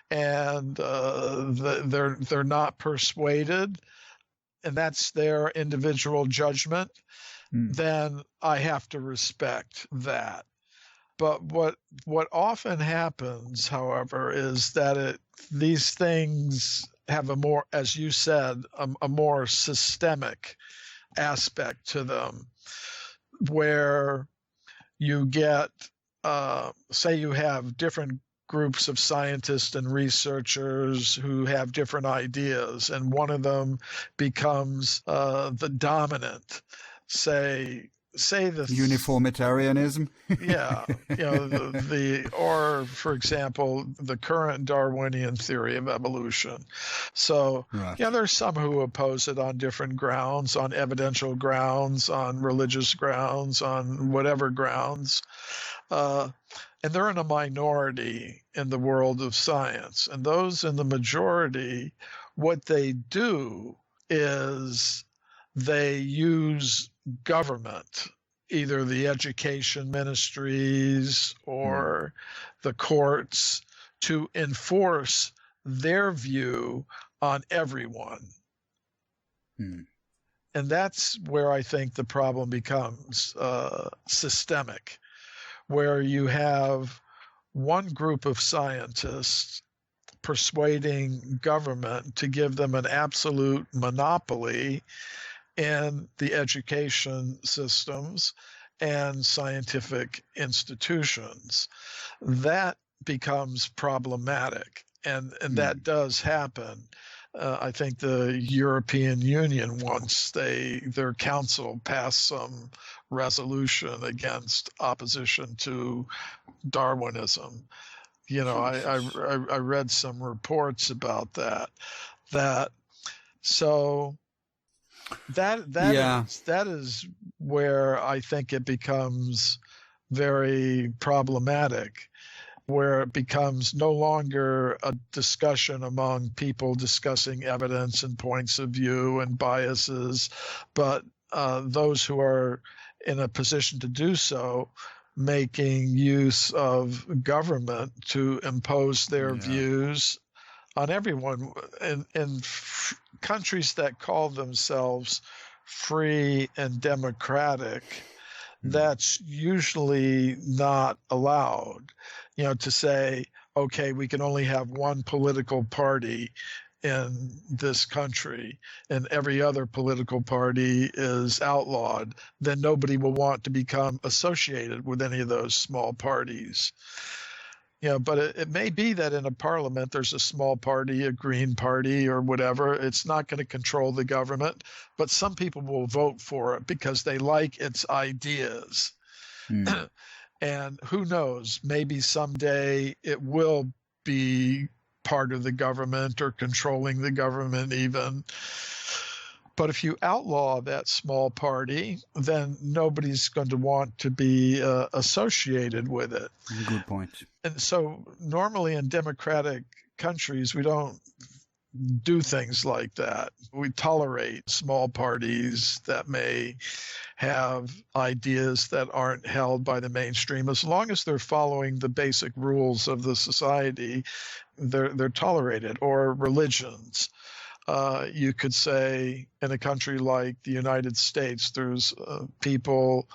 C: and they're not persuaded, and that's their individual judgment, then I have to respect that. But what often happens, however, is that these things have a more, as you said, a more systemic aspect to them, where you get, say you have different groups of scientists and researchers who have different ideas, and one of them becomes the dominant, say the
B: uniformitarianism.
C: Yeah, you know, or for example, the current Darwinian theory of evolution. So
B: right.
C: Yeah, there's some who oppose it on different grounds, on evidential grounds, on religious grounds, on whatever grounds. And they're in a minority in the world of science. And those in the majority, what they do is they use government, either the education ministries or the courts, to enforce their view on everyone. And that's where I think the problem becomes systemic, where you have one group of scientists persuading government to give them an absolute monopoly in the education systems and scientific institutions. That becomes problematic, and that does happen. I think the European Union, once their council passed some resolution against opposition to Darwinism. You know, I read some reports about that. So that is where I think it becomes very problematic, where it becomes no longer a discussion among people discussing evidence and points of view and biases, but those who are in a position to do so making use of government to impose their views on everyone. In countries that call themselves free and democratic, that's usually not allowed. You know, to say, okay, we can only have one political party in this country and every other political party is outlawed, then nobody will want to become associated with any of those small parties. You know, but it may be that in a parliament there's a small party, a green party or whatever. It's not going to control the government, but some people will vote for it because they like its ideas. And who knows, maybe someday it will be part of the government or controlling the government even. But if you outlaw that small party, then nobody's going to want to be associated with it.
B: Good point.
C: And so normally in democratic countries, we don't do things like that. We tolerate small parties that may have ideas that aren't held by the mainstream. As long as they're following the basic rules of the society, they're tolerated. Or religions. You could say in a country like the United States, there's people,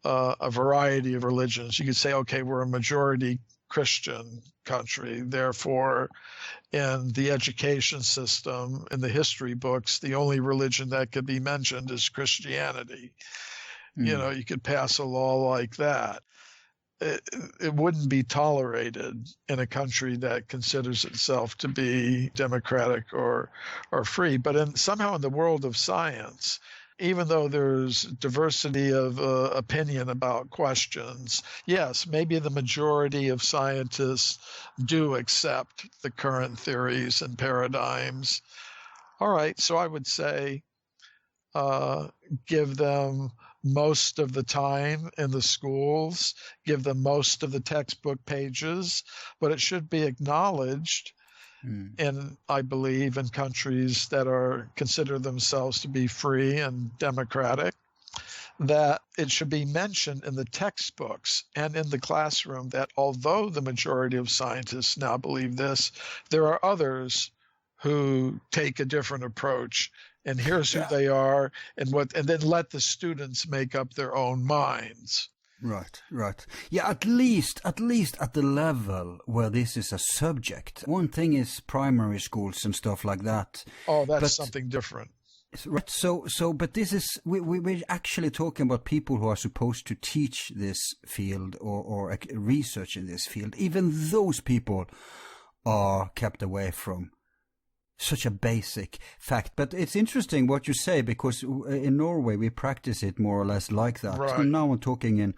C: a variety of religions. You could say, okay, we're a majority Christian country. Therefore, in the education system, in the history books, the only religion that could be mentioned is Christianity. You know, you could pass a law like that. it wouldn't be tolerated in a country that considers itself to be democratic or free. But somehow in the world of science, even though there's diversity of opinion about questions, yes, maybe the majority of scientists do accept the current theories and paradigms. All right, so I would say give them most of the time in the schools, give them most of the textbook pages, but it should be acknowledged I believe, in countries that consider themselves to be free and democratic, that it should be mentioned in the textbooks and in the classroom that although the majority of scientists now believe this, there are others who take a different approach, and here's who they are, and then let the students make up their own minds.
B: Right. Yeah, at least at the level where this is a subject. One thing is primary schools and stuff like that.
C: Oh, that's something different.
B: Right. So, but this is, we're actually talking about people who are supposed to teach this field or research in this field. Even those people are kept away from such a basic fact. But it's interesting what you say, because in Norway we practice it more or less like that.
C: Right.
B: Now I'm talking in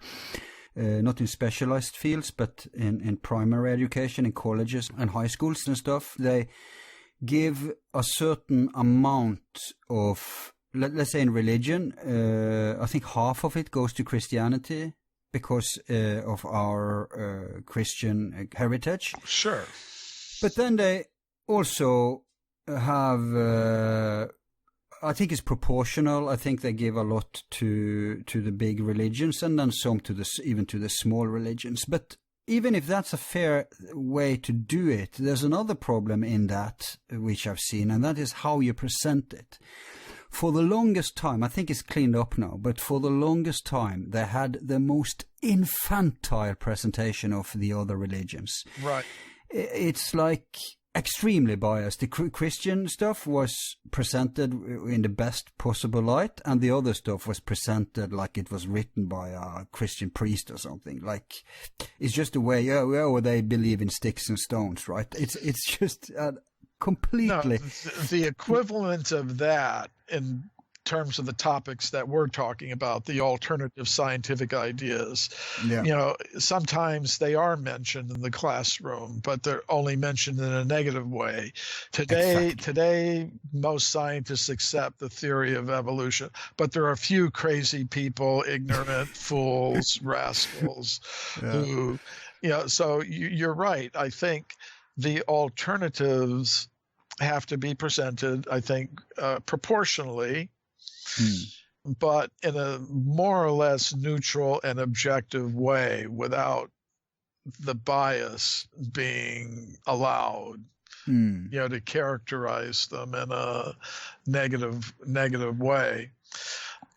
B: not in specialized fields, but in primary education, in colleges and high schools and stuff. They give a certain amount of, let's say in religion, I think half of it goes to Christianity because of our Christian heritage.
C: Sure.
B: But then they also have, I think it's proportional. I think they give a lot to the big religions and then some even to the small religions. But even if that's a fair way to do it, there's another problem in that which I've seen, and that is how you present it. For the longest time, I think it's cleaned up now, but for the longest time they had the most infantile presentation of the other religions.
C: Right.
B: It's like extremely biased. The Christian stuff was presented in the best possible light, and the other stuff was presented like it was written by a Christian priest or something. Like, it's just a way, they believe in sticks and stones, right? It's just completely...
C: No, the equivalent of that in terms of the topics that we're talking about, the alternative scientific ideas. Yeah. Sometimes they are mentioned in the classroom, but they're only mentioned in a negative way. Today, most scientists accept the theory of evolution, but there are a few crazy people, ignorant fools, rascals, who, so you're right. I think the alternatives have to be presented, I think, proportionally, but in a more or less neutral and objective way without the bias being allowed, to characterize them in a negative way.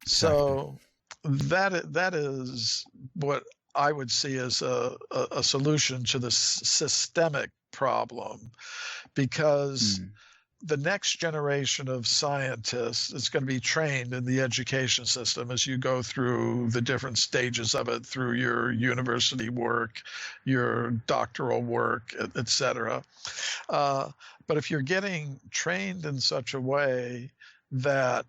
C: So that is what I would see as a solution to the systemic problem, because the next generation of scientists is going to be trained in the education system as you go through the different stages of it, through your university work, your doctoral work, etc. But if you're getting trained in such a way that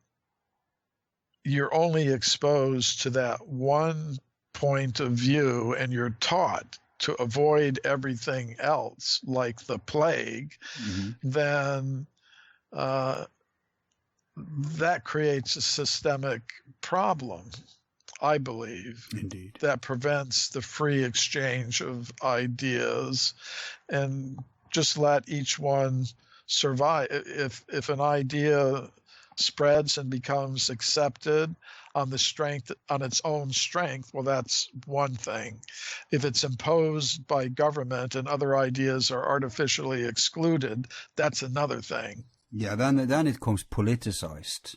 C: you're only exposed to that one point of view and you're taught to avoid everything else like the plague, then that creates a systemic problem, I believe.
B: Indeed.
C: That prevents the free exchange of ideas, and just let each one survive. If an idea spreads and becomes accepted on its own strength, well, that's one thing. If it's imposed by government and other ideas are artificially excluded, that's another thing.
B: Yeah, then it comes politicized.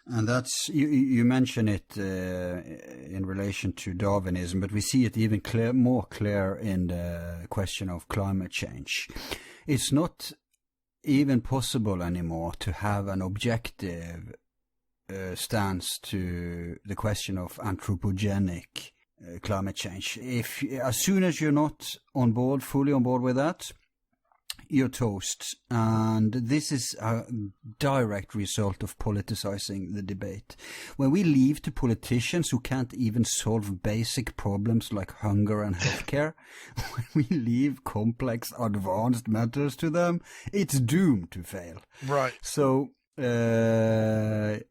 B: And that's, you mention it in relation to Darwinism, but we see it even more clear in the question of climate change. It's not even possible anymore to have an objective stance to the question of anthropogenic climate change. If as soon as you're not on board, fully on board with that, you're toast. And this is a direct result of politicizing the debate. When we leave to politicians who can't even solve basic problems like hunger and healthcare, when we leave complex, advanced matters to them, it's doomed to fail.
C: Right.
B: So I'm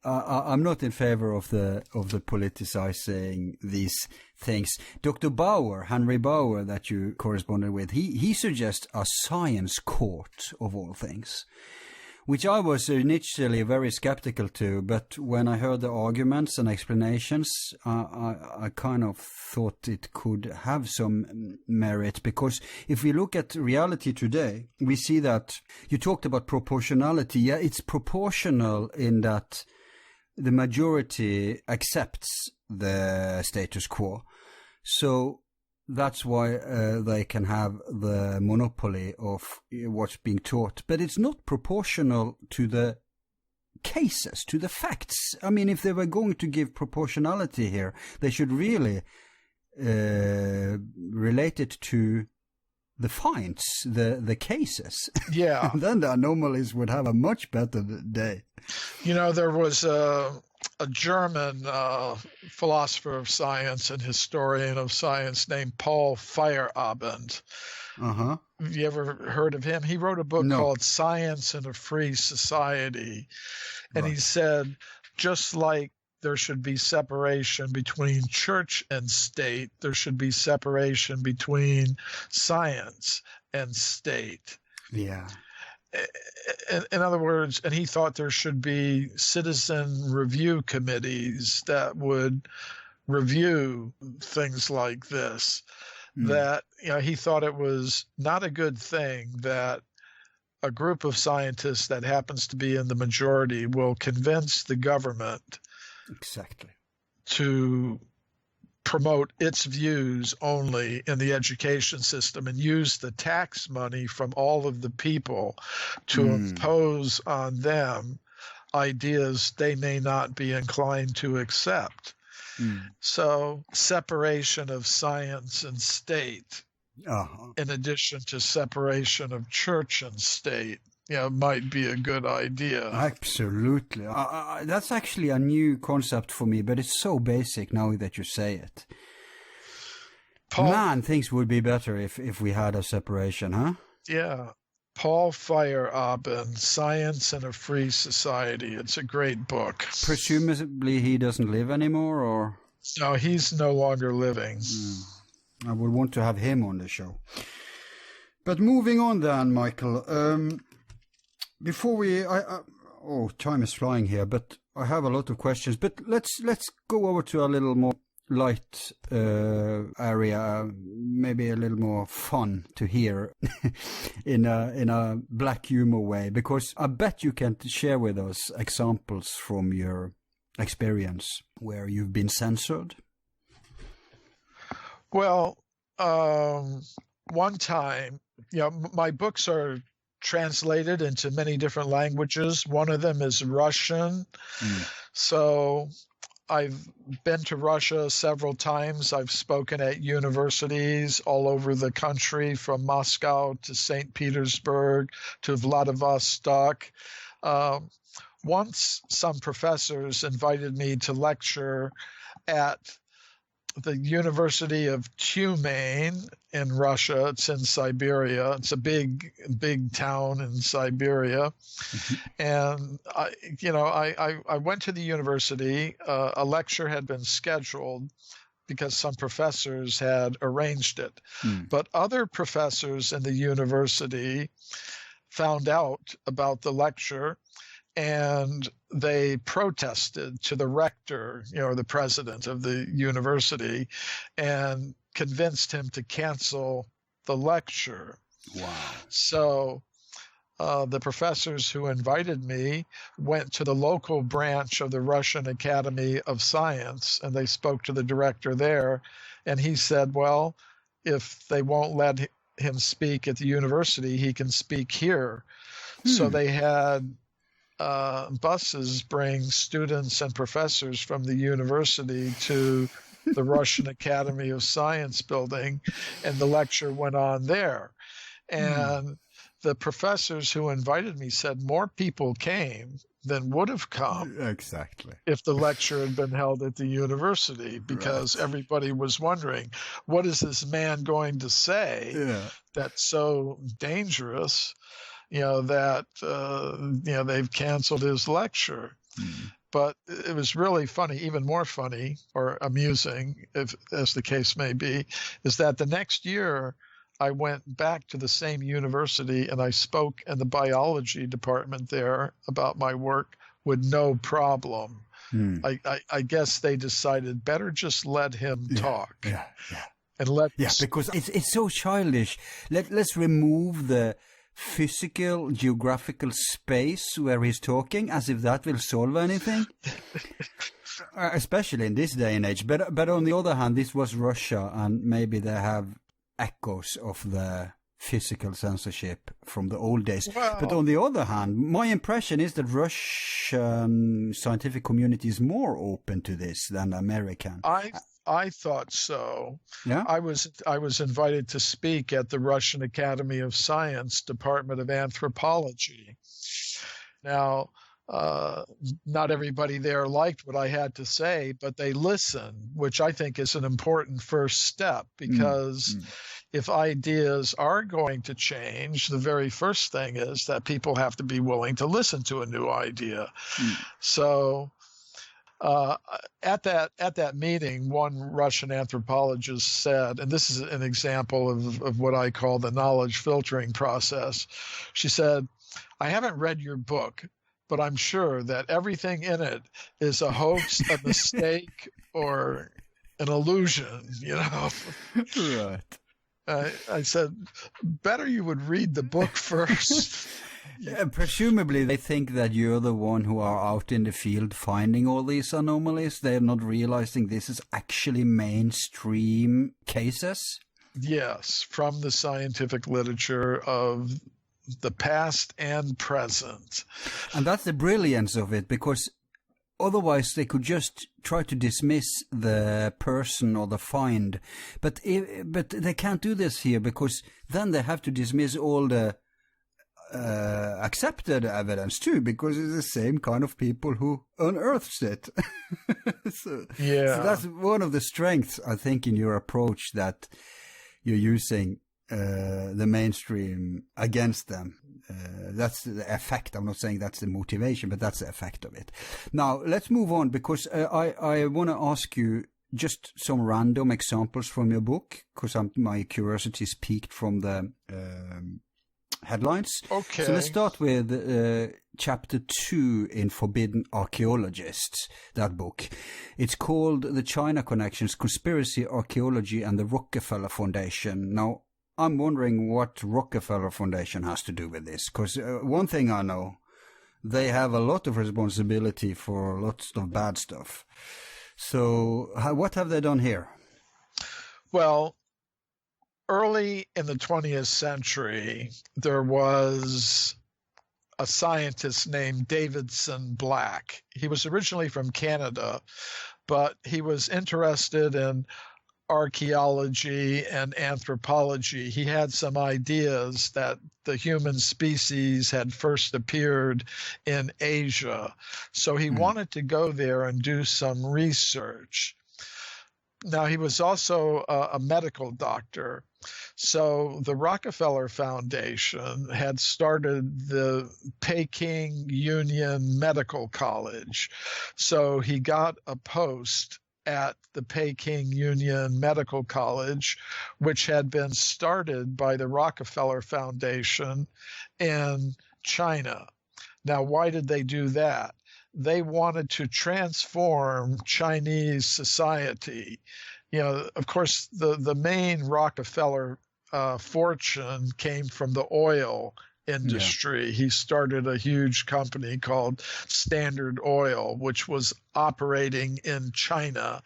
B: not in favor of the politicizing these things. Dr. Bauer, Henry Bauer, that you corresponded with, he suggests a science court of all things, which I was initially very skeptical to, but when I heard the arguments and explanations, I kind of thought it could have some merit, because if we look at reality today, we see that you talked about proportionality. Yeah, it's proportional in that the majority accepts the status quo. So that's why they can have the monopoly of what's being taught. But it's not proportional to the cases, to the facts. I mean, if they were going to give proportionality here, they should really relate it to the finds, the cases.
C: Yeah.
B: Then the anomalies would have a much better day.
C: You know, there was a German philosopher of science and historian of science named Paul Feyerabend.
B: Uh-huh.
C: Have you ever heard of him? He wrote a book called Science in a Free Society. And he said, just like there should be separation between church and state, there should be separation between science and state.
B: Yeah.
C: In other words, and he thought there should be citizen review committees that would review things like this. That, you know, he thought it was not a good thing that a group of scientists that happens to be in the majority will convince the government to promote its views only in the education system and use the tax money from all of the people to impose on them ideas they may not be inclined to accept. So separation of science and state, in addition to separation of church and state, might be a good idea.
B: Absolutely. That's actually a new concept for me, but it's so basic now that you say it. Man, things would be better if we had a separation, huh?
C: Yeah. Paul Feyerabend, Science in a Free Society. It's a great book.
B: Presumably he doesn't live anymore, or?
C: No, he's no longer living.
B: I would want to have him on the show. But moving on then, Michael, before we, time is flying here, but I have a lot of questions. But let's go over to a little more light area, maybe a little more fun to hear in a black humor way, because I bet you can share with us examples from your experience where you've been censored.
C: Well, one time, my books are translated into many different languages. One of them is Russian. So I've been to Russia several times. I've spoken at universities all over the country, from Moscow to St. Petersburg to Vladivostok. Once some professors invited me to lecture at the University of Tyumen in Russia. It's in Siberia. It's a big town in Siberia. And I went to the university. A lecture had been scheduled because some professors had arranged it. But other professors in the university found out about the lecture, and they protested to the rector, the president of the university, and convinced him to cancel the lecture.
B: Wow.
C: So the professors who invited me went to the local branch of the Russian Academy of Science, and they spoke to the director there, and he said, well, if they won't let him speak at the university, he can speak here. So they had buses bring students and professors from the university to the Russian Academy of Science building, and the lecture went on there. And the professors who invited me said more people came than would have come
B: exactly
C: if the lecture had been held at the university, because everybody was wondering, what is this man going to say that's so dangerous, that they've canceled his lecture. But it was really funny, even more funny or amusing, as the case may be, is that the next year I went back to the same university and I spoke in the biology department there about my work with no problem. I guess they decided better just let him talk. And
B: because it's so childish. Let's remove the physical, geographical space where he's talking, as if that will solve anything. Especially in this day and age. But on the other hand, this was Russia, and maybe they have echoes of the physical censorship from the old days.
C: Well,
B: but on the other hand, my impression is that Russian scientific community is more open to this than American.
C: I thought so.
B: Yeah.
C: I was invited to speak at the Russian Academy of Science Department of Anthropology. Now, not everybody there liked what I had to say, but they listened, which I think is an important first step, because if ideas are going to change, the very first thing is that people have to be willing to listen to a new idea. So at that meeting, one Russian anthropologist said, and this is an example of what I call the knowledge filtering process. She said, "I haven't read your book, but I'm sure that everything in it is a hoax, a mistake, or an illusion,
B: Right.
C: I said, better you would read the book first.
B: Presumably they think that you're the one who are out in the field finding all these anomalies. They're not realizing this is actually mainstream cases.
C: Yes, from the scientific literature of the past and present.
B: And that's the brilliance of it, because otherwise they could just try to dismiss the person or the find. But they can't do this here, because then they have to dismiss all the accepted evidence too, because it's the same kind of people who unearths it. So that's one of the strengths, I think, in your approach, that you're using the mainstream against them. That's the effect. I'm not saying that's the motivation, but that's the effect of it. Now, let's move on, because I want to ask you just some random examples from your book, because my curiosity is piqued from the headlines.
C: Okay.
B: So let's start with chapter 2 in Forbidden Archeologists, that book. It's called The China Connections, Conspiracy, Archeology, and the Rockefeller Foundation. Now, I'm wondering what Rockefeller Foundation has to do with this, because one thing I know, they have a lot of responsibility for lots of bad stuff. So what have they done here?
C: Well, early in the 20th century, there was a scientist named Davidson Black. He was originally from Canada, but he was interested in archaeology and anthropology. He had some ideas that the human species had first appeared in Asia. So he wanted to go there and do some research. Now, he was also a medical doctor. So the Rockefeller Foundation had started the Peking Union Medical College. So he got a post at the Peking Union Medical College, which had been started by the Rockefeller Foundation in China. Now, why did they do that? They wanted to transform Chinese society. Of course, the main Rockefeller fortune came from the oil industry. Yeah. He started a huge company called Standard Oil, which was operating in China,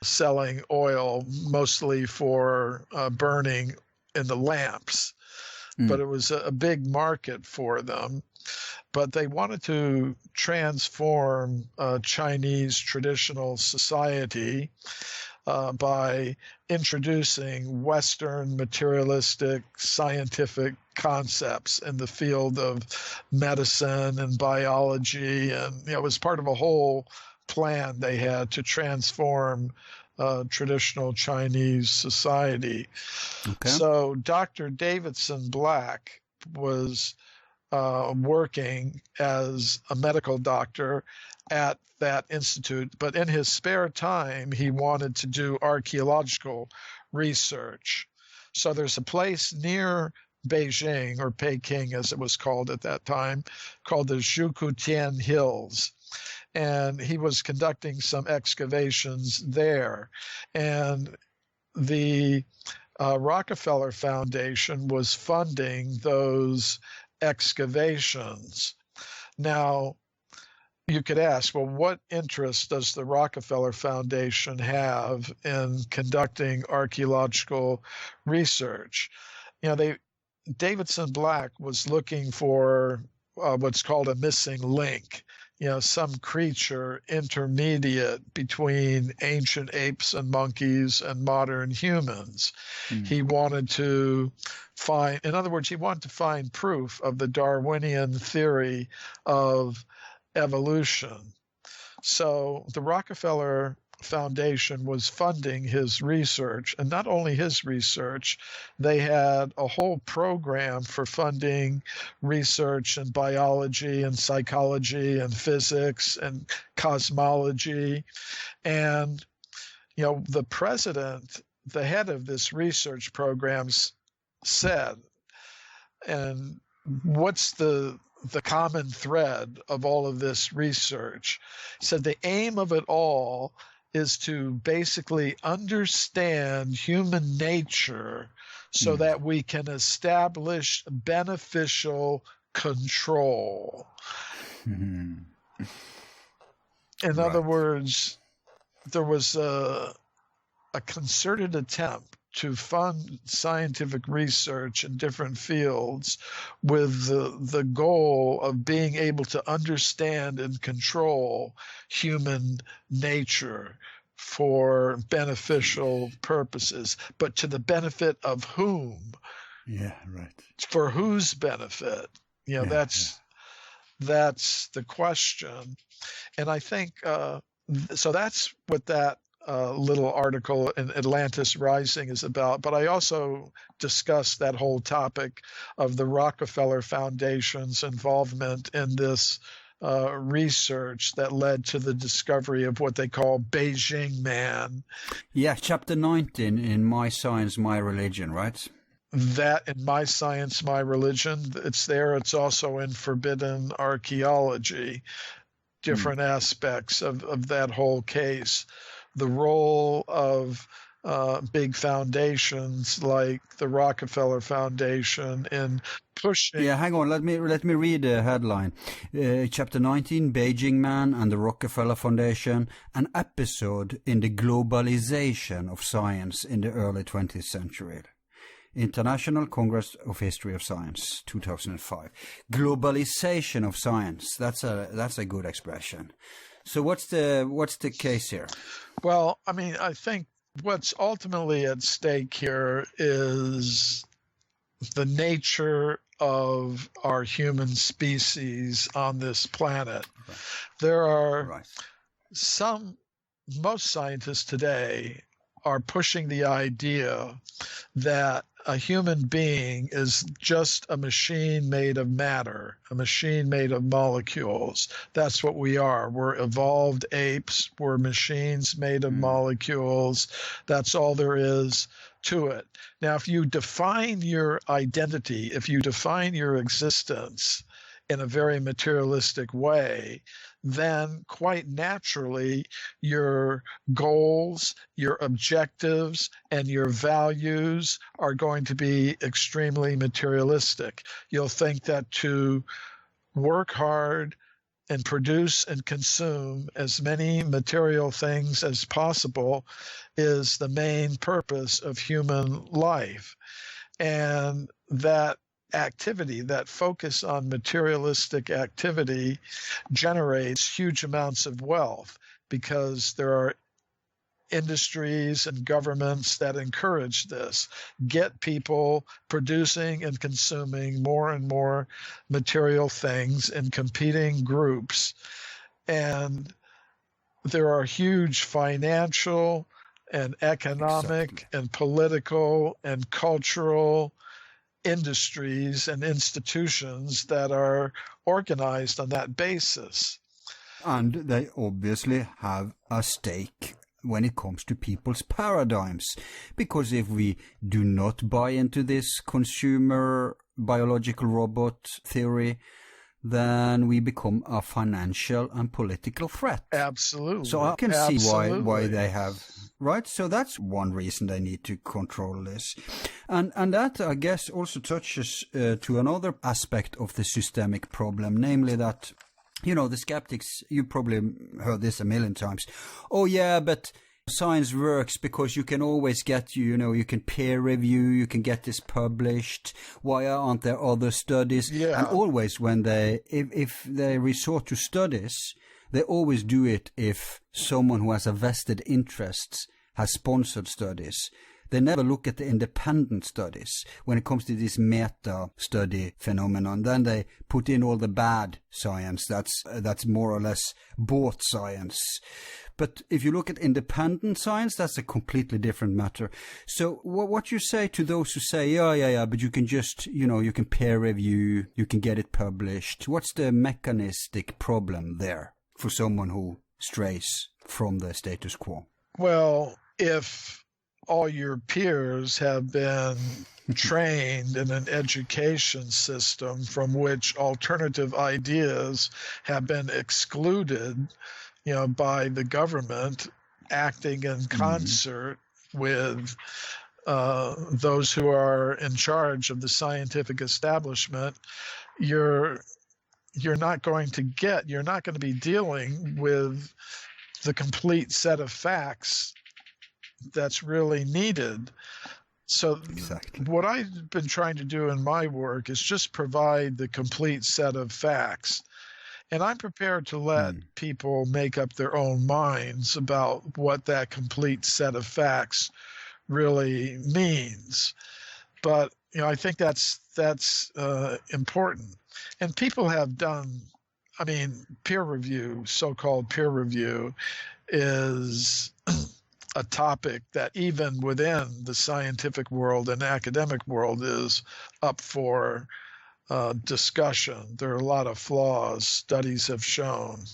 C: selling oil mostly for burning in the lamps. But it was a big market for them. But they wanted to transform Chinese traditional society. by introducing Western materialistic scientific concepts in the field of medicine and biology. And it was part of a whole plan they had to transform traditional Chinese society.
B: Okay.
C: So Dr. Davidson Black was working as a medical doctor at that institute, but in his spare time, he wanted to do archaeological research. So there's a place near Beijing, or Peking as it was called at that time, called the Zhoukoudian Hills. And he was conducting some excavations there. And the Rockefeller Foundation was funding those excavations. Now, you could ask, well, what interest does the Rockefeller Foundation have in conducting archaeological research? Davidson Black was looking for what's called a missing link, some creature intermediate between ancient apes and monkeys and modern humans. He wanted to find, in other words, he wanted to find proof of the Darwinian theory of evolution. So the Rockefeller Foundation was funding his research, and not only his research, they had a whole program for funding research in biology and psychology and physics and cosmology. And, the president, the head of this research program said, and what's the common thread of all of this research? He said the aim of it all is to basically understand human nature so that we can establish beneficial control. In other words, there was a concerted attempt to fund scientific research in different fields with the goal of being able to understand and control human nature for beneficial purposes. But to the benefit of whom?
B: Yeah, right. For
C: whose benefit? That's the question. And I think, so that's what that little article in Atlantis Rising is about. But I also discussed that whole topic of the Rockefeller Foundation's involvement in this research that led to the discovery of what they call Beijing Man.
B: Yeah, chapter 19 in My Science, My Religion, right?
C: That in My Science, My Religion, it's there. It's also in Forbidden Archeology, different aspects of that whole case. The role of big foundations like the Rockefeller Foundation in pushing.
B: Yeah, hang on. Let me read the headline. Chapter 19: Beijing Man and the Rockefeller Foundation: an episode in the globalization of science in the early 20th century. International Congress of History of Science, 2005. Globalization of science. That's a good expression. So what's the case here?
C: Well, I think what's ultimately at stake here is the nature of our human species on this planet. Right. There are most scientists today are pushing the idea that a human being is just a machine made of matter, a machine made of molecules. That's what we are. We're evolved apes. We're machines made of molecules. That's all there is to it. Now, if you define your identity, if you define your existence in a very materialistic way, then quite naturally your goals, your objectives, and your values are going to be extremely materialistic. You'll think that to work hard and produce and consume as many material things as possible is the main purpose of human life. And that activity, that focus on materialistic activity, generates huge amounts of wealth because there are industries and governments that encourage this. Get people producing and consuming more and more material things in competing groups. And there are huge financial and economic and political and cultural industries and institutions that are organized on that basis.
B: And they obviously have a stake when it comes to people's paradigms. Because if we do not buy into this consumer biological robot theory, then we become a financial and political threat.
C: Absolutely.
B: So I can see why they have, right? So that's one reason they need to control this. And that, I guess, also touches to another aspect of the systemic problem, namely that, you know, the skeptics, you probably heard this a million times. Oh, yeah, but science works because you can always get, you know, you can peer review, you can get this published. Why aren't there other studies?
C: Yeah.
B: And always when if they resort to studies, they always do it if someone who has a vested interest has sponsored studies. They never look at the independent studies. When it comes to this meta-study phenomenon, then they put in all the bad science. That's more or less bought science. But if you look at independent science, that's a completely different matter. So what you say to those who say, yeah, but you can just, you know, you can peer review, you can get it published. What's the mechanistic problem there for someone who strays from the status quo?
C: Well, if all your peers have been trained in an education system from which alternative ideas have been excluded, you know, by the government acting in concert with those who are in charge of the scientific establishment, you're not going to be dealing with the complete set of facts that's really needed. So exactly. What I've been trying to do in my work is just provide the complete set of facts. And I'm prepared to let people make up their own minds about what that complete set of facts really means. But, you know, I think that's important. And people have done, I mean, peer review, so-called peer review, is a topic that even within the scientific world and academic world is up for discussion. There are a lot of flaws, studies have shown.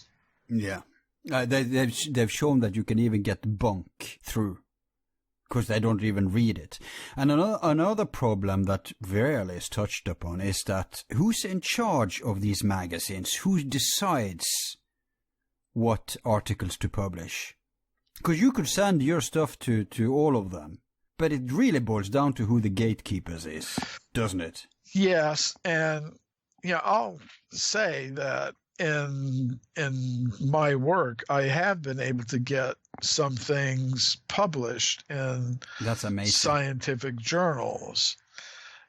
B: Yeah. They've shown that you can even get bunk through because they don't even read it. And another problem that Borealis touched upon is that who's in charge of these magazines? Who decides what articles to publish? Because you could send your stuff to all of them, but it really boils down to who the gatekeepers is, doesn't it?
C: Yes, and I'll say that in my work, I have been able to get some things published in
B: That's amazing.
C: Scientific journals.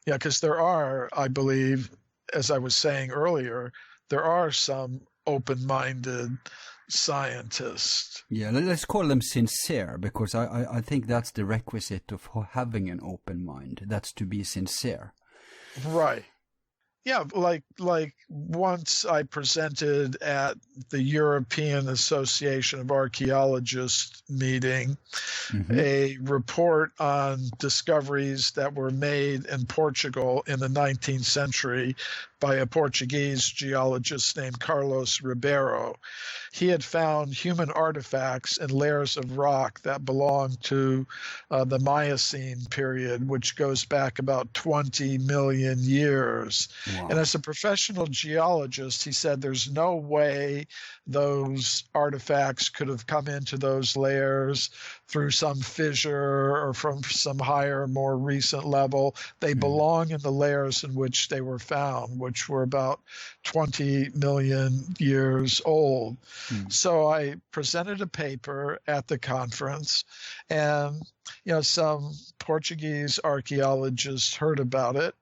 C: Yeah, because there are, I believe, as I was saying earlier, there are some open-minded scientists.
B: Yeah, let's call them sincere, because I think that's the requisite of having an open mind. That's to be sincere.
C: Right. Yeah, like once I presented at the European Association of Archeologists meeting a report on discoveries that were made in Portugal in the 19th century by a Portuguese geologist named Carlos Ribeiro. He had found human artifacts in layers of rock that belonged to the Miocene period, which goes back about 20 million years. Wow. And as a professional geologist, he said there's no way those artifacts could have come into those layers through some fissure or from some higher, more recent level. They belong in the layers in which they were found, which were about 20 million years old. So I presented a paper at the conference, and some Portuguese archaeologists heard about it,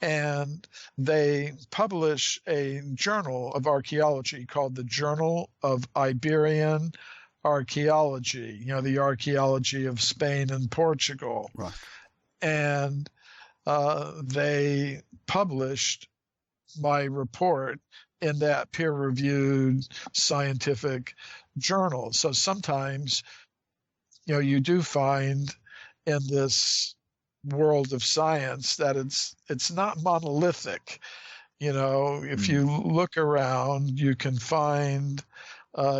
C: and they publish a journal of archaeology called the Journal of Iberian archaeology, the archaeology of Spain and Portugal.
B: Right.
C: And they published my report in that peer-reviewed scientific journal. So sometimes, you do find in this world of science that it's not monolithic. If you look around, you can find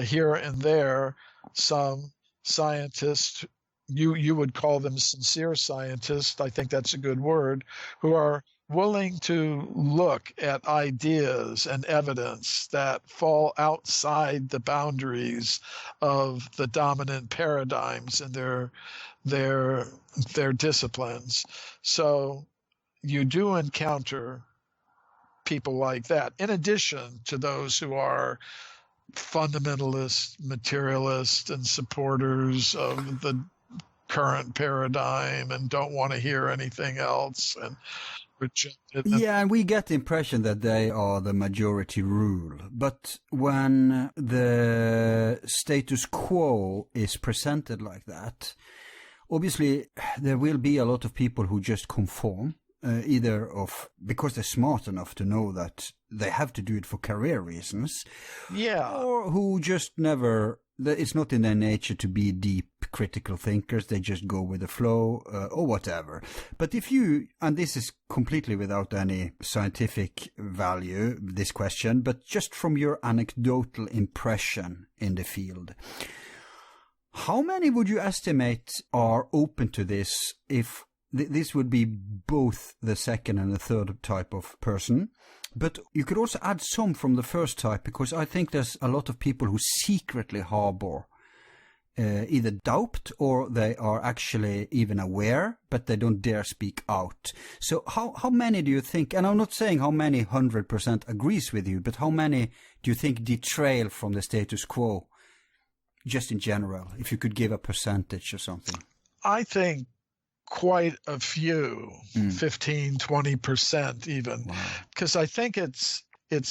C: here and there some scientists, you would call them sincere scientists, I think that's a good word, who are willing to look at ideas and evidence that fall outside the boundaries of the dominant paradigms in their disciplines. So you do encounter people like that, in addition to those who are fundamentalists, materialists, and supporters of the current paradigm and don't want to hear anything else and reject it.
B: Yeah, and we get the impression that they are the majority rule. But when the status quo is presented like that, obviously there will be a lot of people who just conform, either because they're smart enough to know that they have to do it for career reasons, or who just never, it's not in their nature to be deep critical thinkers, they just go with the flow, or whatever. But if you, and this is completely without any scientific value, this question, but just from your anecdotal impression in the field, how many would you estimate are open to this if this would be both the second and the third type of person? But you could also add some from the first type, because I think there's a lot of people who secretly harbor either doubt or they are actually even aware, but they don't dare speak out. So how many do you think, and I'm not saying how many 100% agrees with you, but how many do you think detrail from the status quo, just in general, if you could give a percentage or something?
C: I think quite a few, 15, 20% even, because I think it's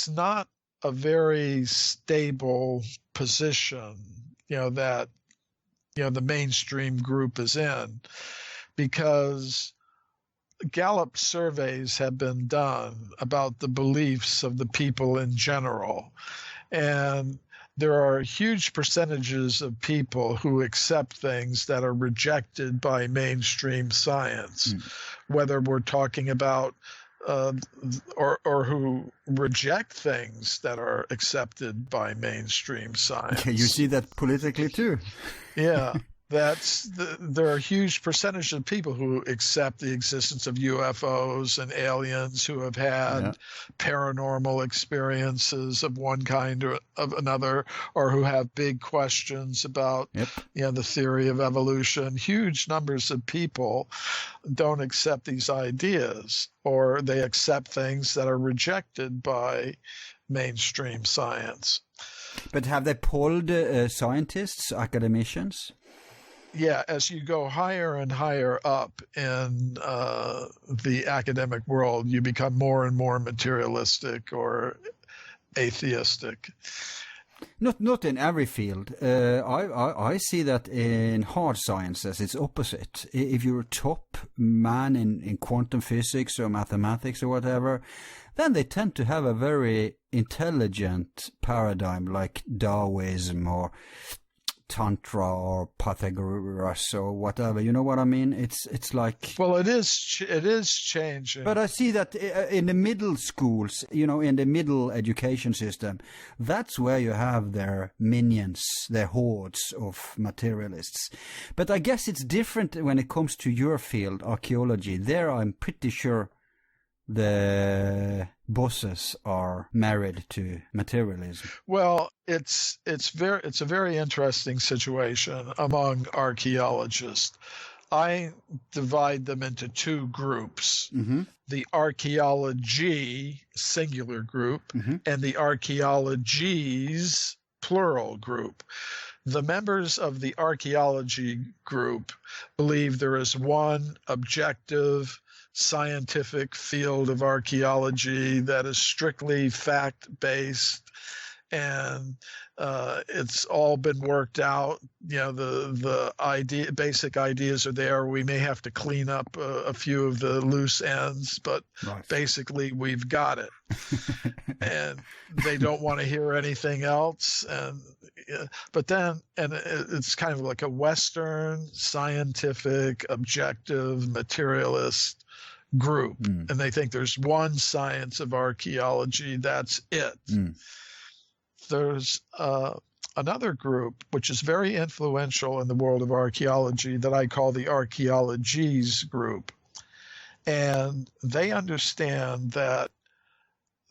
C: not a very stable position, that, the mainstream group is in, because Gallup surveys have been done about the beliefs of the people in general. And there are huge percentages of people who accept things that are rejected by mainstream science, whether we're talking about or who reject things that are accepted by mainstream science.
B: You see that politically too.
C: Yeah. There are huge percentage of people who accept the existence of UFOs and aliens, who have had paranormal experiences of one kind or of another, or who have big questions about the theory of evolution. Huge numbers of people don't accept these ideas, or they accept things that are rejected by mainstream science.
B: But have they polled scientists, academicians?
C: Yeah, as you go higher and higher up in the academic world, you become more and more materialistic or atheistic.
B: Not in every field. I see that in hard sciences it's opposite. If you're a top man in quantum physics or mathematics or whatever, then they tend to have a very intelligent paradigm like Taoism or Tantra or Pythagoras or whatever, you know what I mean? It's like...
C: Well, it is changing.
B: But I see that in the middle schools, in the middle education system, that's where you have their minions, their hordes of materialists. But I guess it's different when it comes to your field, archaeology. There I'm pretty sure the bosses are married to materialism.
C: Well, it's a very interesting situation among archaeologists. I divide them into two groups: the archaeology singular group and the archaeologies plural group. The members of the archaeology group believe there is one objective scientific field of archaeology that is strictly fact-based and it's all been worked out. The basic ideas are there. We may have to clean up a few of the loose ends, but basically we've got it. And they don't want to hear anything else. But then it's kind of like a Western scientific, objective, materialist group, and they think there's one science of archaeology, that's it. There's another group which is very influential in the world of archaeology that I call the Archeologys group, and they understand that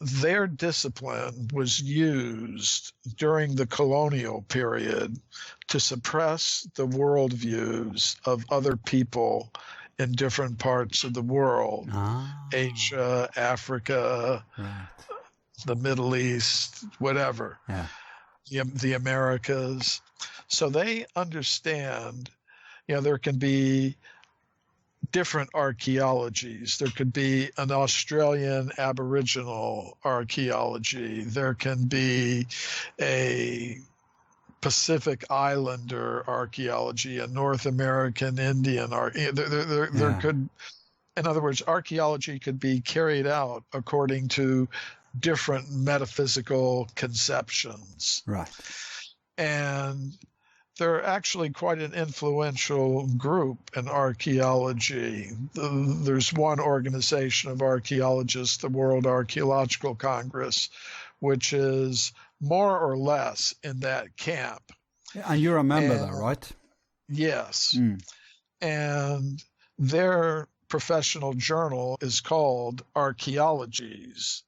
C: their discipline was used during the colonial period to suppress the worldviews of other people in different parts of the world, Asia, Africa, the Middle East, whatever, the Americas. So they understand, there can be different archaeologies. There could be an Australian Aboriginal archaeology. There can be a Pacific Islander archaeology, a North American Indian there could, in other words, archaeology could be carried out according to different metaphysical conceptions.
B: Right.
C: And they're actually quite an influential group in archaeology. There's one organization of archaeologists, the World Archaeological Congress, which is more or less in that camp.
B: And you're a member there, right?
C: Yes. And their professional journal is called Archeologys.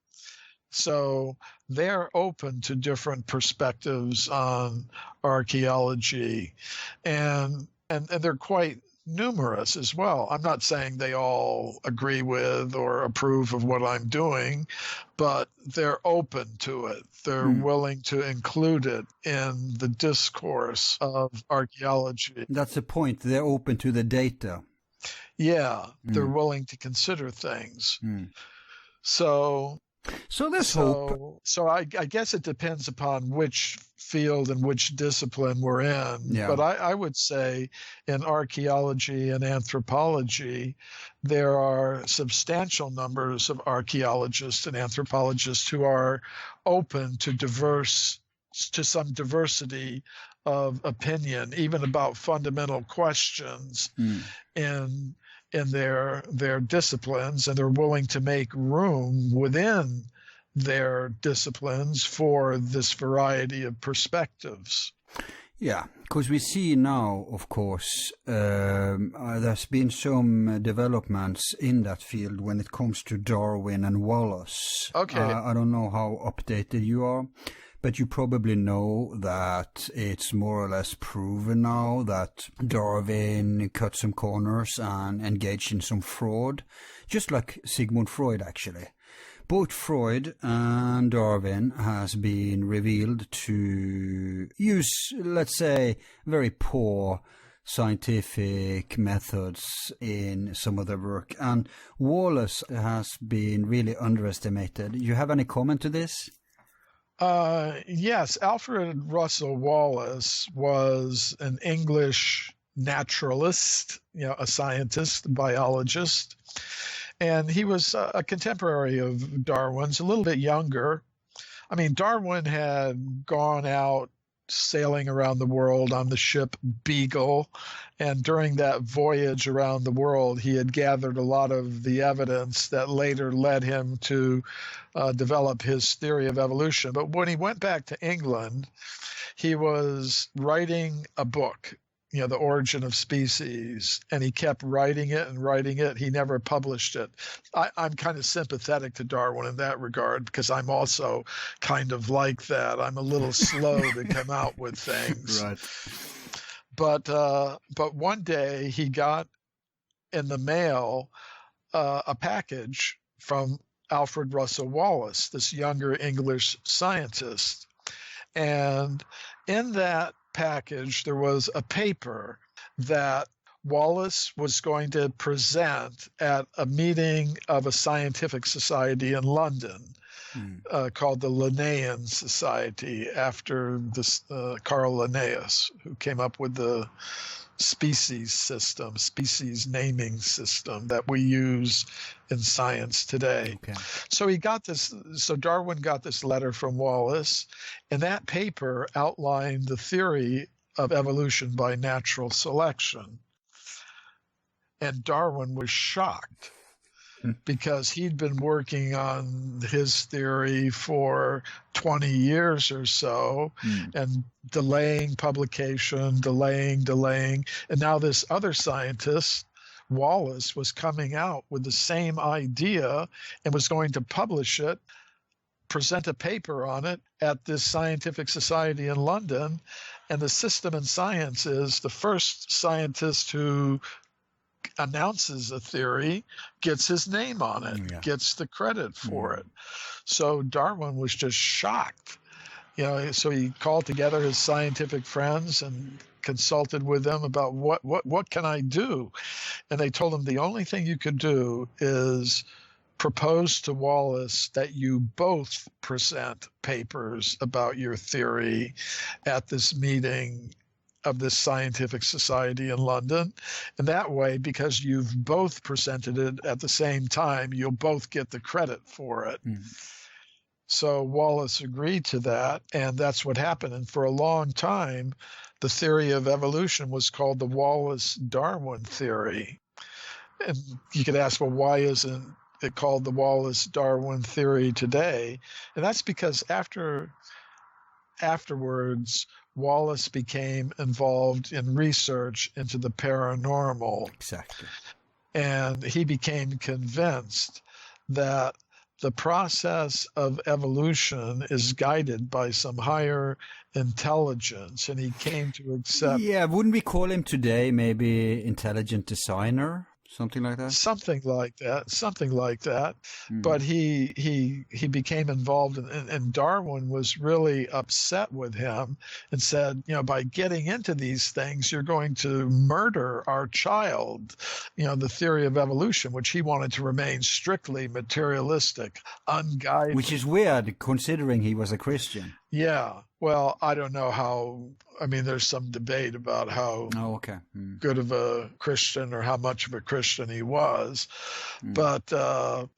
C: So they're open to different perspectives on archaeology, and they're quite numerous as well. I'm not saying they all agree with or approve of what I'm doing, but they're open to it. They're willing to include it in the discourse of archaeology.
B: That's the point. They're open to the data.
C: Yeah, they're willing to consider things. So
B: there's hope.
C: So I guess it depends upon which field and which discipline we're in.
B: Yeah.
C: But I would say in archaeology and anthropology, there are substantial numbers of archaeologists and anthropologists who are open to some diversity of opinion, even about fundamental questions in their disciplines, and they're willing to make room within their disciplines for this variety of perspectives.
B: Yeah, because we see now, of course, there's been some developments in that field when it comes to Darwin and Wallace.
C: Okay.
B: I don't know how updated you are, but you probably know that it's more or less proven now that Darwin cut some corners and engaged in some fraud, just like Sigmund Freud, actually. Both Freud and Darwin has been revealed to use, let's say, very poor scientific methods in some of their work. And Wallace has been really underestimated. You have any comment to this?
C: Yes, Alfred Russel Wallace was an English naturalist, a scientist, a biologist, and he was a contemporary of Darwin's, a little bit younger. I mean, Darwin had gone out sailing around the world on the ship Beagle, and during that voyage around the world, he had gathered a lot of the evidence that later led him to develop his theory of evolution. But when he went back to England, he was writing a book, The Origin of Species, and he kept writing it and writing it. He never published it. I'm kind of sympathetic to Darwin in that regard, because I'm also kind of like that. I'm a little slow to come out with things.
B: Right.
C: But one day he got in the mail a package from Alfred Russel Wallace, this younger English scientist. And in that package, there was a paper that Wallace was going to present at a meeting of a scientific society in London. called the Linnaean Society, after this Carl Linnaeus, who came up with the species naming system that we use in science today.
B: Okay.
C: So Darwin got this letter from Wallace, and that paper outlined the theory of evolution by natural selection. And Darwin was shocked, because he'd been working on his theory for 20 years or so, and delaying publication, delaying. And now this other scientist, Wallace, was coming out with the same idea and was going to publish it, present a paper on it at this scientific society in London. And the system in science is the first scientist who announces a theory gets his name on it, gets the credit for it. So Darwin was just shocked. So he called together his scientific friends and consulted with them about what can I do? And they told him the only thing you could do is propose to Wallace that you both present papers about your theory at this meeting of this scientific society in London. And that way, because you've both presented it at the same time, you'll both get the credit for it. So Wallace agreed to that, and that's what happened. And for a long time, the theory of evolution was called the Wallace-Darwin theory. And you could ask, well, why isn't it called the Wallace-Darwin theory today? And that's because afterwards, Wallace became involved in research into the paranormal.
B: Exactly.
C: And he became convinced that the process of evolution is guided by some higher intelligence, and he came to accept...
B: Yeah, wouldn't we call him today maybe intelligent designer? Something like that?
C: Something like that. But he became involved, and Darwin was really upset with him and said, by getting into these things, you're going to murder our child, the theory of evolution, which he wanted to remain strictly materialistic, unguided.
B: Which is weird, considering he was a Christian.
C: Yeah. Well, I don't know how. I mean, there's some debate about how good of a Christian or how much of a Christian he was. But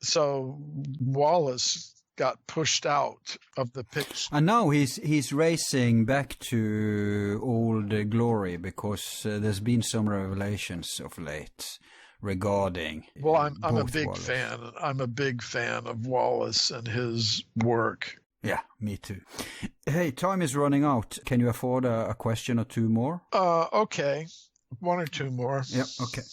C: so Wallace got pushed out of the picture.
B: And now he's racing back to old glory, because there's been some revelations of late regarding.
C: Well, I'm a big
B: Wallace.
C: fan. I'm a big fan of Wallace and his work.
B: Yeah, me too. Hey, time is running out. Can you afford a question or two more?
C: Okay. One or two more.
B: Yeah, okay.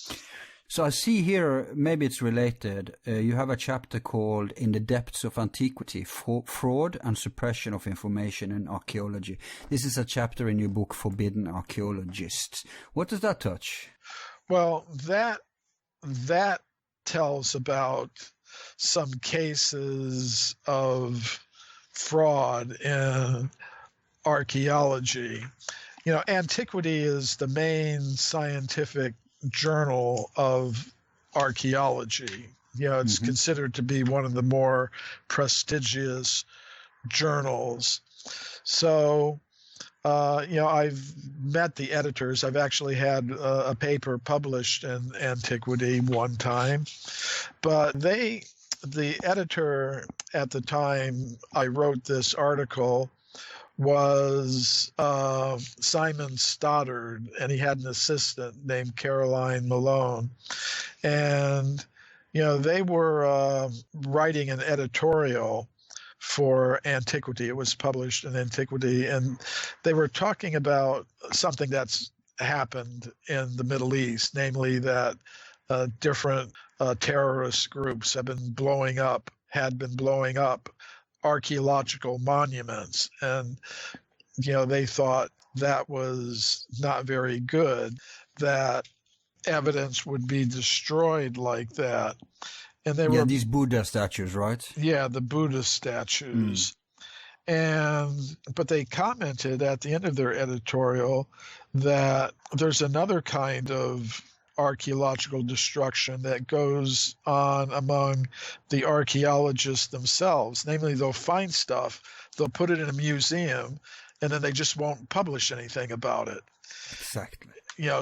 B: So I see here, maybe it's related, you have a chapter called In the Depths of Antiquity, Fraud and Suppression of Information in Archaeology. This is a chapter in your book, Forbidden Archeologists. What does that touch?
C: Well, that tells about some cases of fraud in archaeology. Antiquity is the main scientific journal of archaeology. It's considered to be one of the more prestigious journals. So, I've met the editors. I've actually had a paper published in Antiquity one time, but the editor at the time I wrote this article was Simon Stoddard, and he had an assistant named Caroline Malone. And, they were writing an editorial for Antiquity. It was published in Antiquity, and they were talking about something that's happened in the Middle East, namely that different terrorist groups had been blowing up archaeological monuments. And, they thought that was not very good, that evidence would be destroyed like that. And they were
B: these Buddha statues, right?
C: Yeah, the Buddha statues. But they commented at the end of their editorial that there's another kind of archaeological destruction that goes on among the archaeologists themselves. Namely, they'll find stuff, they'll put it in a museum, and then they just won't publish anything about it.
B: Exactly.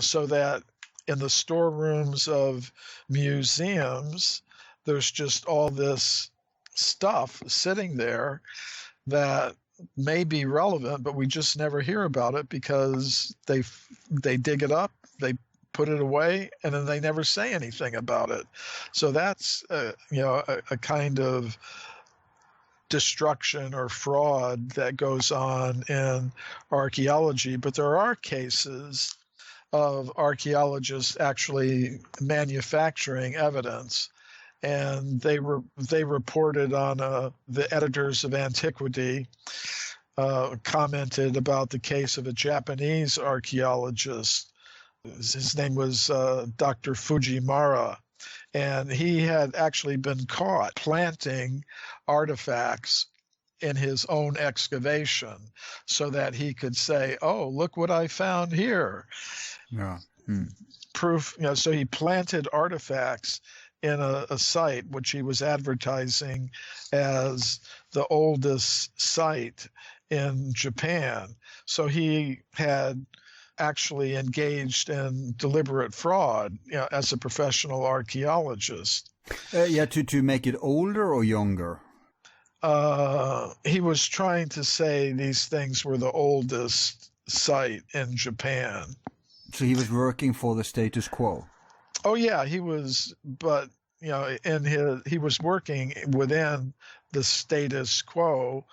C: So that in the storerooms of museums, there's just all this stuff sitting there that may be relevant, but we just never hear about it because they dig it up, they put it away, and then they never say anything about it. So that's a kind of destruction or fraud that goes on in archaeology. But there are cases of archaeologists actually manufacturing evidence. And they reported on the editors of Antiquity commented about the case of a Japanese archaeologist. His name was Dr. Fujimura, and he had actually been caught planting artifacts in his own excavation so that he could say, "Oh, look what I found here."
B: Yeah.
C: Proof, so he planted artifacts in a site which he was advertising as the oldest site in Japan. So he had actually engaged in deliberate fraud, as a professional archaeologist.
B: To make it older or younger?
C: He was trying to say these things were the oldest site in Japan.
B: So he was working for the status quo?
C: Oh yeah, he was, but he was working within the status quo,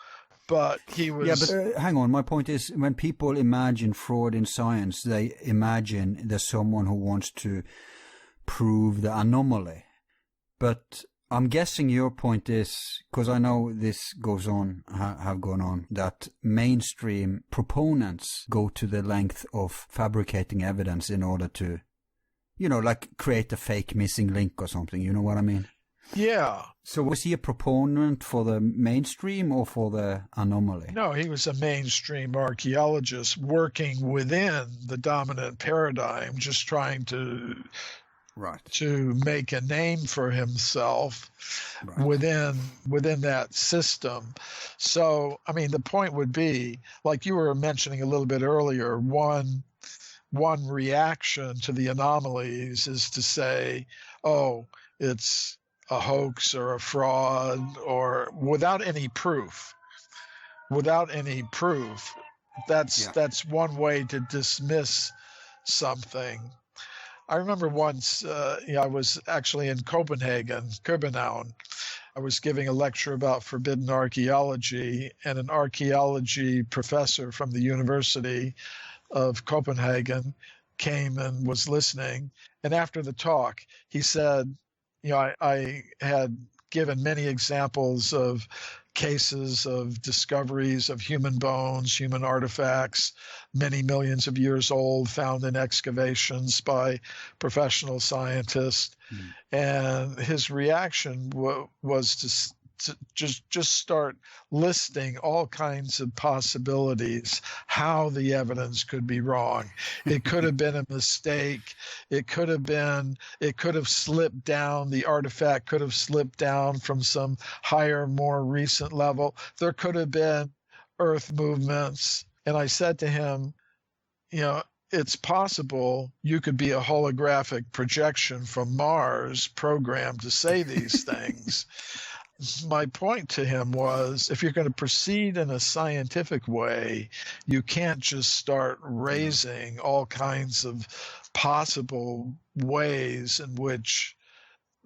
C: but he was.
B: Yeah, but hang on. My point is, when people imagine fraud in science, they imagine there's someone who wants to prove the anomaly. But I'm guessing your point is, because I know this goes on, have gone on, that mainstream proponents go to the length of fabricating evidence in order to, like create a fake missing link or something. You know what I mean?
C: Yeah.
B: So was he a proponent for the mainstream or for the anomaly?
C: No, he was a mainstream archaeologist working within the dominant paradigm, just trying to make a name for himself within that system. So, the point would be, like you were mentioning a little bit earlier, one reaction to the anomalies is to say, oh, it's a hoax or a fraud, or without any proof. That's one way to dismiss something. I remember once, I was actually in Copenhagen. I was giving a lecture about forbidden archaeology, and an archaeology professor from the University of Copenhagen came and was listening. And after the talk, he said, I had given many examples of cases of discoveries of human bones, human artifacts, many millions of years old, found in excavations by professional scientists. And his reaction was to just start listing all kinds of possibilities, how the evidence could be wrong. It could have been a mistake. It could have slipped down. The artifact could have slipped down from some higher, more recent level. There could have been earth movements. And I said to him, it's possible you could be a holographic projection from Mars programmed to say these things. My point to him was, if you're going to proceed in a scientific way, you can't just start raising all kinds of possible ways in which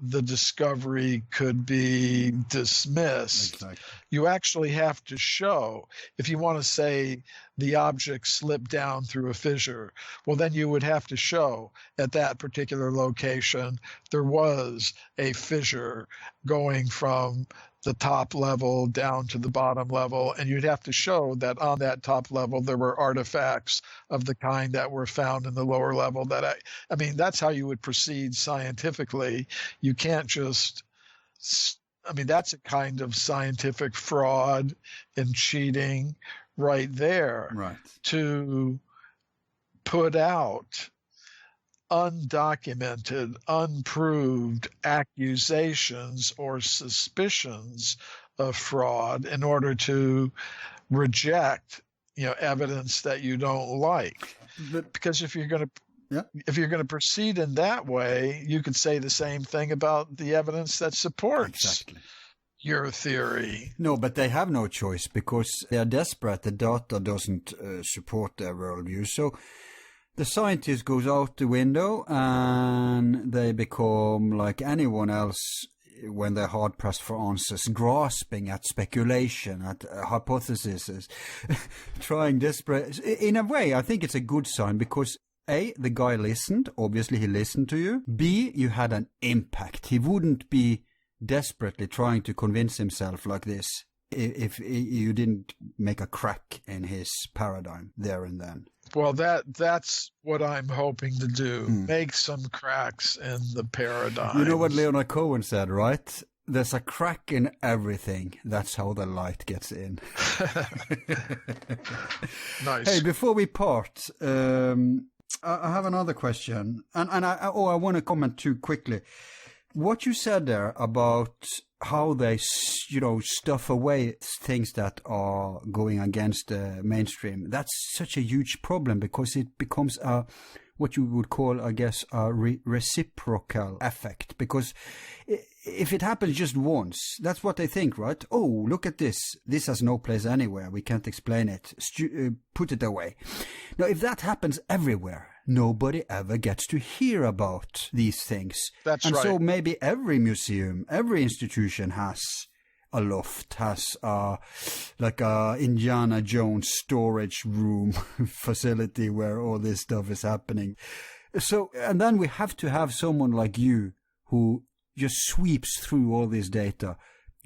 C: the discovery could be dismissed.
B: Exactly.
C: You actually have to show, if you want to say the object slipped down through a fissure, well, then you would have to show at that particular location there was a fissure going from the top level down to the bottom level, and you'd have to show that on that top level there were artifacts of the kind that were found in the lower level. That's how you would proceed scientifically. You can't just, that's a kind of scientific fraud and cheating right there.
B: Right.
C: To put out undocumented, unproved accusations or suspicions of fraud in order to reject, evidence that you don't like. Because if you're going to proceed in that way, you could say the same thing about the evidence that supports your theory.
B: No, but they have no choice because they are desperate. The data doesn't support their worldview. So the scientist goes out the window and they become like anyone else when they're hard-pressed for answers, grasping at speculation, at hypotheses, trying desperate. In a way, I think it's a good sign because A, the guy listened. Obviously, he listened to you. B, you had an impact. He wouldn't be desperately trying to convince himself like this if you didn't make a crack in his paradigm there and then.
C: Well, that's what I'm hoping to do. Make some cracks in the paradigm.
B: You know what Leonard Cohen said, right? There's a crack in everything. That's how the light gets in.
C: Nice.
B: Hey, before we part, I have another question. And I want to comment too quickly. What you said there about how they, stuff away things that are going against the mainstream, that's such a huge problem because it becomes what you would call, I guess, a reciprocal effect. Because if it happens just once, that's what they think, right? Oh, look at this. This has no place anywhere. We can't explain it. Put it away. Now, if that happens everywhere, nobody ever gets to hear about these things.
C: That's right.
B: And so maybe every museum, every institution has a loft, has like a Indiana Jones storage room facility where all this stuff is happening. So, and then we have to have someone like you who just sweeps through all this data,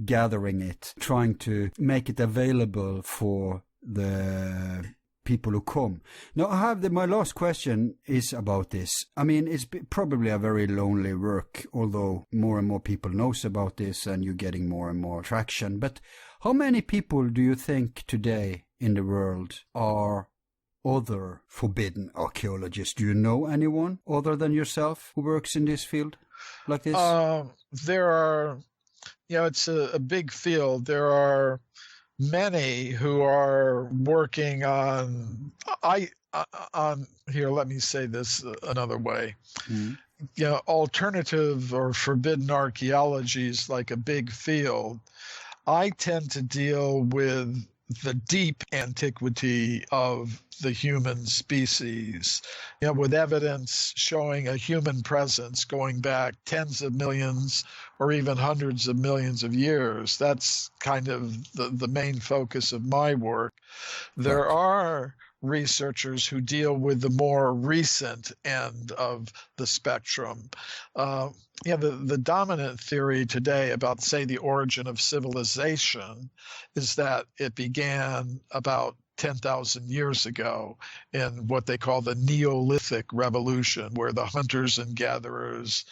B: gathering it, trying to make it available for the people who come. Now, my last question is about this. I mean, it's probably a very lonely work, although more and more people knows about this and you're getting more and more traction. But how many people do you think today in the world are other forbidden archaeologists? Do you know anyone other than yourself who works in this field like this?
C: There are, it's a big field. There are many who are working on here, let me say this another way. Alternative or forbidden archaeology is like a big field. I tend to deal with the deep antiquity of the human species, with evidence showing a human presence going back tens of millions or even hundreds of millions of years. That's kind of the main focus of my work. There are researchers who deal with the more recent end of the spectrum. The dominant theory today about, say, the origin of civilization is that it began about 10,000 years ago in what they call the Neolithic Revolution, where the hunters and gatherers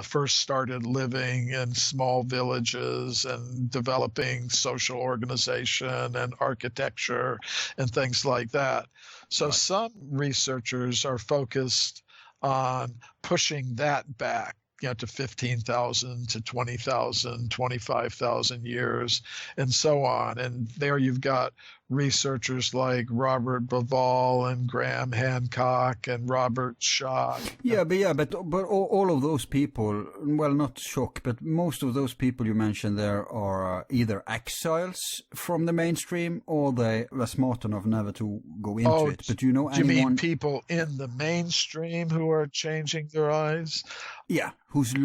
C: first started living in small villages and developing social organization and architecture and things like that. So some researchers are focused on pushing that back, to 15,000 to 20,000, 25,000 years, and so on. And there you've got researchers like Robert Bauval and Graham Hancock and Robert Schock.
B: But all of those people, well, not Schock, but most of those people you mentioned there are either exiles from the mainstream or they were smart enough never to go into it. But do you know anyone?
C: You mean people in the mainstream who are changing their eyes?
B: Yeah, who's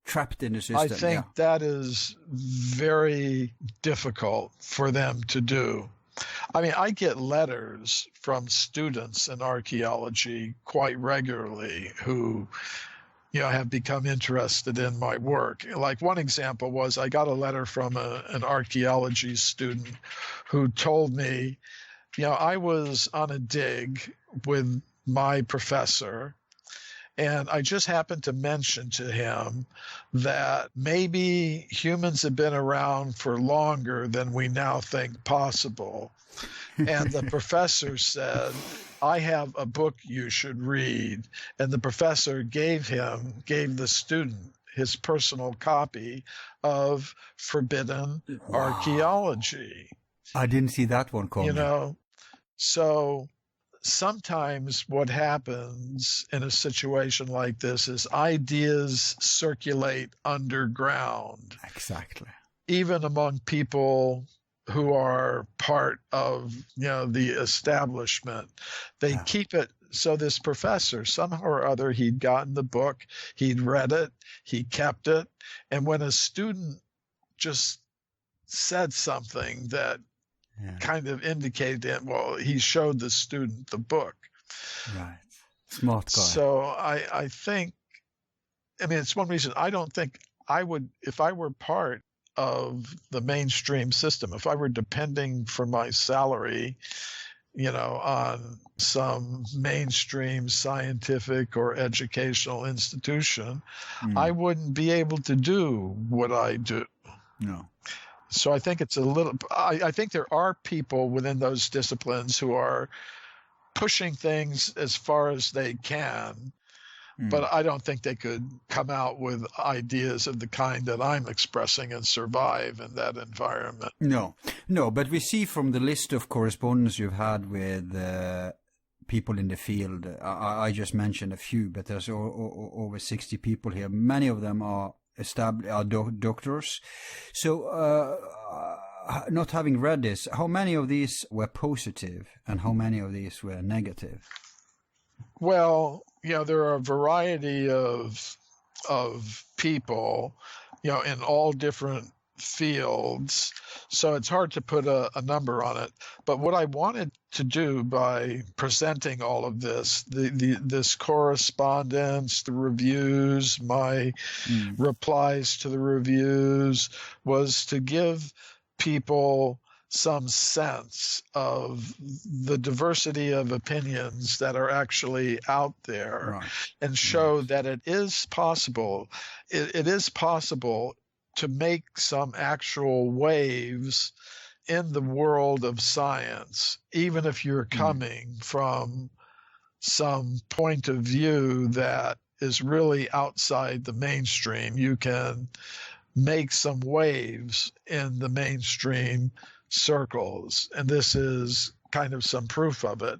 B: trapped in the system.
C: I think that is very difficult for them to do. I mean, I get letters from students in archaeology quite regularly who, have become interested in my work. Like one example was I got a letter from an archaeology student who told me, I was on a dig with my professor, and I just happened to mention to him that maybe humans have been around for longer than we now think possible. And the professor said, I have a book you should read. And the professor gave the student his personal copy of Forbidden Archeology.
B: I didn't see that one coming.
C: So sometimes what happens in a situation like this is ideas circulate underground.
B: Exactly.
C: Even among people who are part of, the establishment. They keep it. So this professor, somehow or other, he'd gotten the book, he'd read it, he kept it. And when a student just said something that kind of indicated it, he showed the student the book.
B: Right. Smart guy.
C: So I think, it's one reason I don't think I would, if I were part of the mainstream system, if I were depending for my salary, on some mainstream scientific or educational institution, I wouldn't be able to do what I do.
B: No.
C: So I think it's a little, I think there are people within those disciplines who are pushing things as far as they can, but I don't think they could come out with ideas of the kind that I'm expressing and survive in that environment.
B: No, but we see from the list of correspondence you've had with people in the field, I just mentioned a few, but there's over 60 people here. Many of them are doctors. So not having read this, how many of these were positive and how many of these were negative?
C: Well, there are a variety of people, in all different fields. So it's hard to put a number on it. But what I wanted to do by presenting all of this, this correspondence, the reviews, my replies to the reviews, was to give people some sense of the diversity of opinions that are actually out there, and show that it is possible. It is possible to make some actual waves in the world of science, even if you're coming from some point of view that is really outside the mainstream. You can make some waves in the mainstream circles, and this is kind of some proof of it.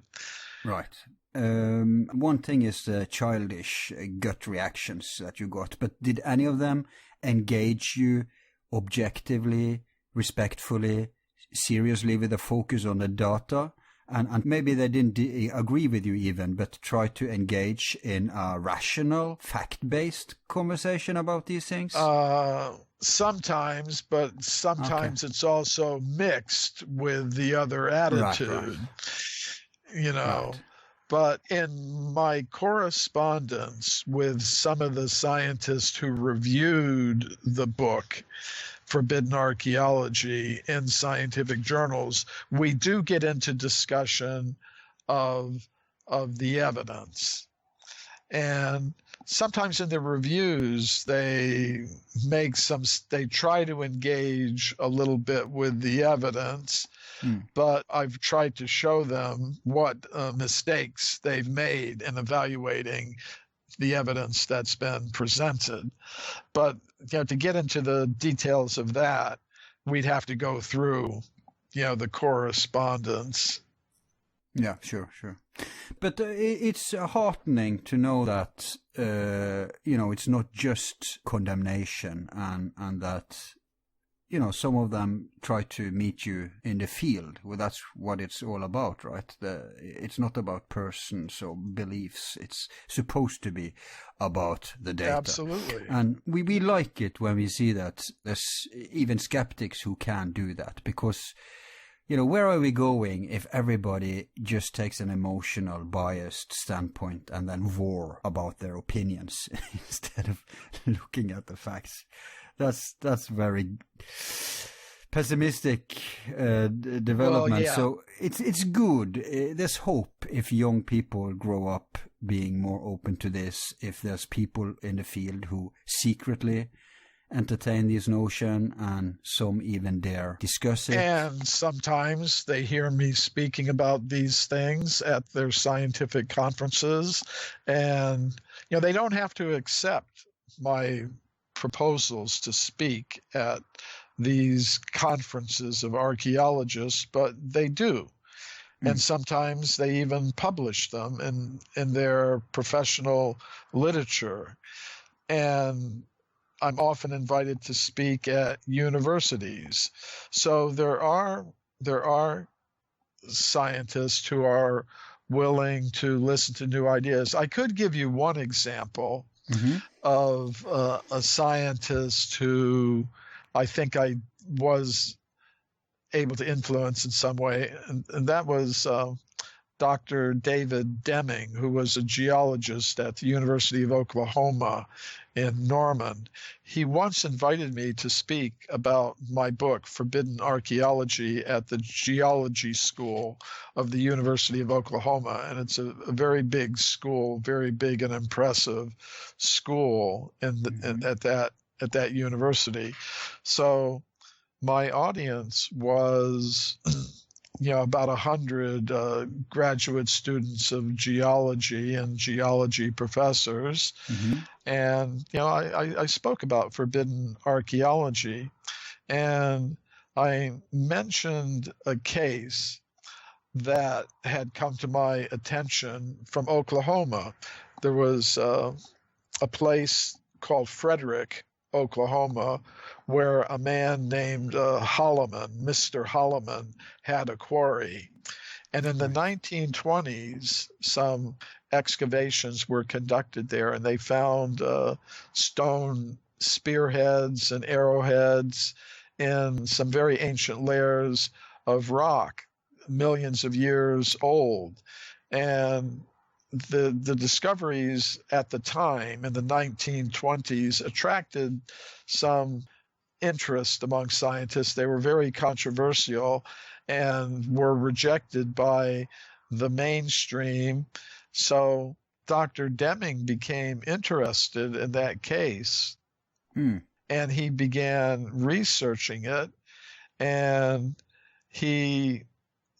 B: Right. One thing is the childish gut reactions that you got, but did any of them engage you objectively, respectfully, seriously, with a focus on the data? And maybe they didn't agree with you even, but try to engage in a rational, fact-based conversation about these things?
C: Sometimes, but sometimes it's also mixed with the other attitude,
B: Right.
C: But in my correspondence with some of the scientists who reviewed the book, Forbidden Archeology, in scientific journals, we do get into discussion of the evidence. And sometimes in the reviews, they try to engage a little bit with the evidence, but I've tried to show them what mistakes they've made in evaluating the evidence that's been presented. But to get into the details of that, we'd have to go through, the correspondence.
B: Yeah, sure. But it's heartening to know that, it's not just condemnation and that, some of them try to meet you in the field. Well, that's what it's all about, right? It's not about persons or beliefs. It's supposed to be about the data.
C: Absolutely.
B: And we like it when we see that there's even skeptics who can do that, because where are we going if everybody just takes an emotional, biased standpoint and then roar about their opinions instead of looking at the facts? That's very pessimistic development.
C: Well, yeah.
B: So it's good. There's hope if young people grow up being more open to this, if there's people in the field who secretly entertain this notion, and some even dare discuss it.
C: And sometimes they hear me speaking about these things at their scientific conferences, and they don't have to accept my proposals to speak at these conferences of archaeologists, but they do. And sometimes they even publish them in their professional literature. And I'm often invited to speak at universities. So there are scientists who are willing to listen to new ideas. I could give you one example of a scientist who I think I was able to influence in some way, and that was Dr. David Deming, who was a geologist at the University of Oklahoma in Norman. He once invited me to speak about my book, Forbidden Archeology, at the Geology School of the University of Oklahoma. And it's a very big school, very big and impressive school at that university. So my audience was about 100 graduate students of geology and geology professors. And, I spoke about forbidden archaeology, and I mentioned a case that had come to my attention from Oklahoma. There was a place called Frederick, Oklahoma, where a man named Holloman, Mr. Holloman, had a quarry. And in the 1920s, some excavations were conducted there, and they found stone spearheads and arrowheads in some very ancient layers of rock, millions of years old. And the discoveries at the time in the 1920s attracted some interest among scientists. They were very controversial and were rejected by the mainstream. So Dr. Deming became interested in that case, and he began researching it, and he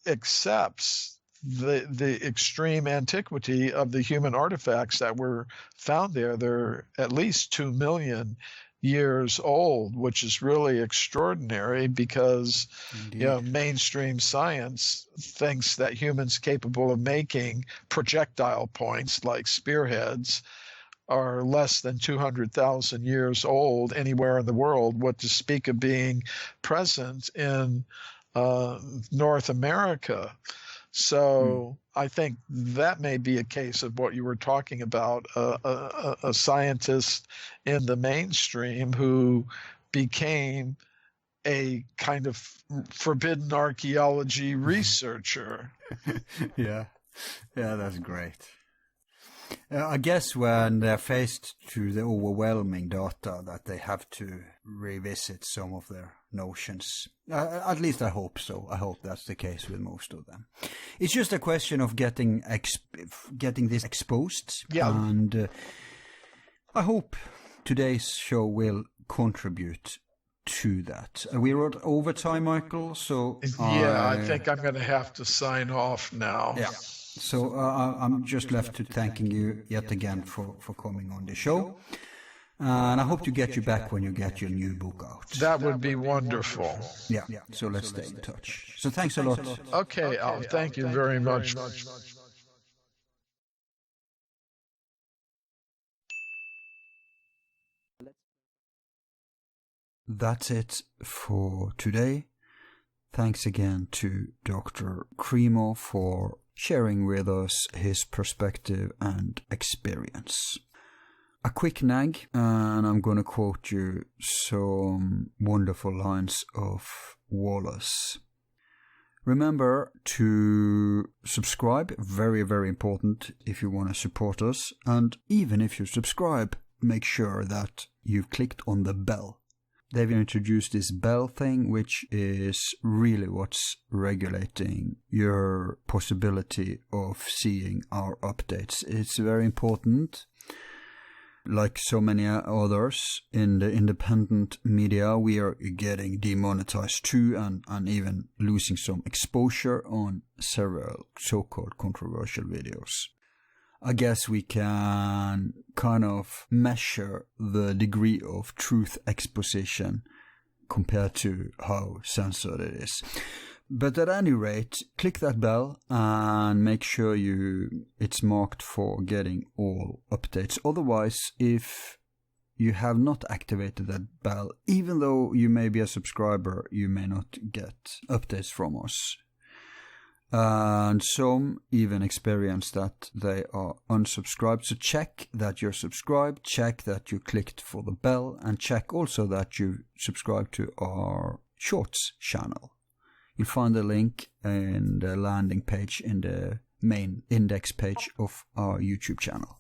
C: accepts the extreme antiquity of the human artifacts that were found there. They're at least 2 million years old, which is really extraordinary because mainstream science thinks that humans capable of making projectile points like spearheads are less than 200,000 years old anywhere in the world, what to speak of being present in North America. So I think that may be a case of what you were talking about, a scientist in the mainstream who became a kind of forbidden archaeology researcher.
B: Yeah, that's great. I guess when they're faced to the overwhelming data that they have to revisit some of their notions. At least I hope so. I hope that's the case with most of them. It's just a question of getting this exposed. Yeah. And I hope today's show will contribute to that. We're at overtime, Michael, so...
C: I think I'm going to have to sign off now.
B: Yeah. So I'm just left to thanking you yet again for coming on the show. And I hope to get you back when you get your new book out.
C: That would be wonderful.
B: Yeah, so let's stay in touch. So thanks a lot.
C: Okay, Al, thank you very much.
B: That's it for today. Thanks again to Dr. Cremo for sharing with us his perspective and experience. A quick nag, and I'm going to quote you some wonderful lines of Wallace. Remember to subscribe, very, very important if you want to support us. And even if you subscribe, make sure that you've clicked on the bell. They've introduced this bell thing, which is really what's regulating your possibility of seeing our updates. It's very important. Like so many others in the independent media, we are getting demonetized too, and even losing some exposure on several so-called controversial videos. I guess we can kind of measure the degree of truth exposition compared to how censored it is. But at any rate, click that bell and make sure it's marked for getting all updates. Otherwise, if you have not activated that bell, even though you may be a subscriber, you may not get updates from us. And some even experience that they are unsubscribed. So check that you're subscribed, check that you clicked for the bell, and check also that you subscribe to our Shorts channel. You'll find the link in the landing page in the main index page of our YouTube channel.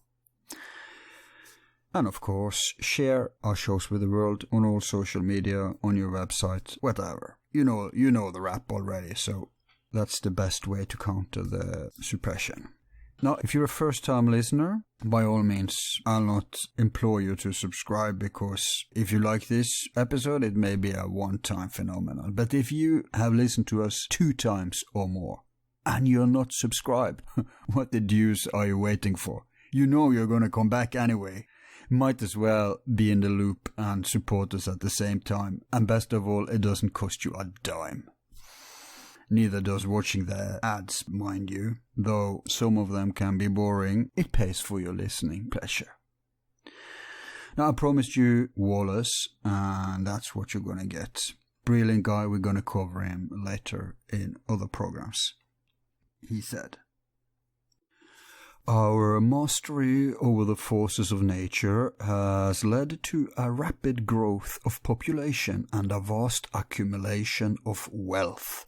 B: And of course, share our shows with the world on all social media, on your website, whatever. You know the rap already, so that's the best way to counter the suppression. Now, if you're a first-time listener, by all means, I'll not implore you to subscribe, because if you like this episode, it may be a one-time phenomenon. But if you have listened to us 2 times or more, and you're not subscribed, what the deuce are you waiting for? You know you're going to come back anyway. Might as well be in the loop and support us at the same time. And best of all, it doesn't cost you a dime. Neither does watching the ads, mind you, though some of them can be boring. It pays for your listening pleasure. Now, I promised you Wallace, and that's what you're going to get. Brilliant guy, we're going to cover him later in other programs. He said, "Our mastery over the forces of nature has led to a rapid growth of population and a vast accumulation of wealth.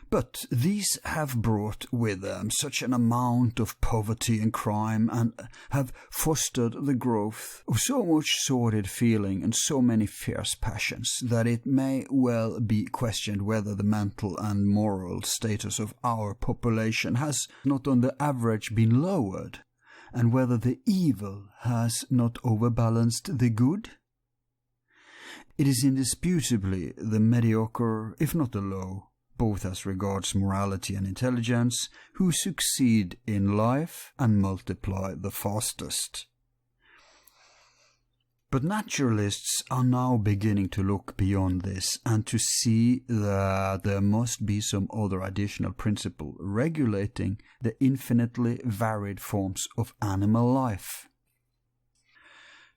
B: But these have brought with them such an amount of poverty and crime, and have fostered the growth of so much sordid feeling and so many fierce passions, that it may well be questioned whether the mental and moral status of our population has not on the average been lowered, and whether the evil has not overbalanced the good. It is indisputably the mediocre, if not the low, both as regards morality and intelligence, who succeed in life and multiply the fastest. But naturalists are now beginning to look beyond this and to see that there must be some other additional principle regulating the infinitely varied forms of animal life.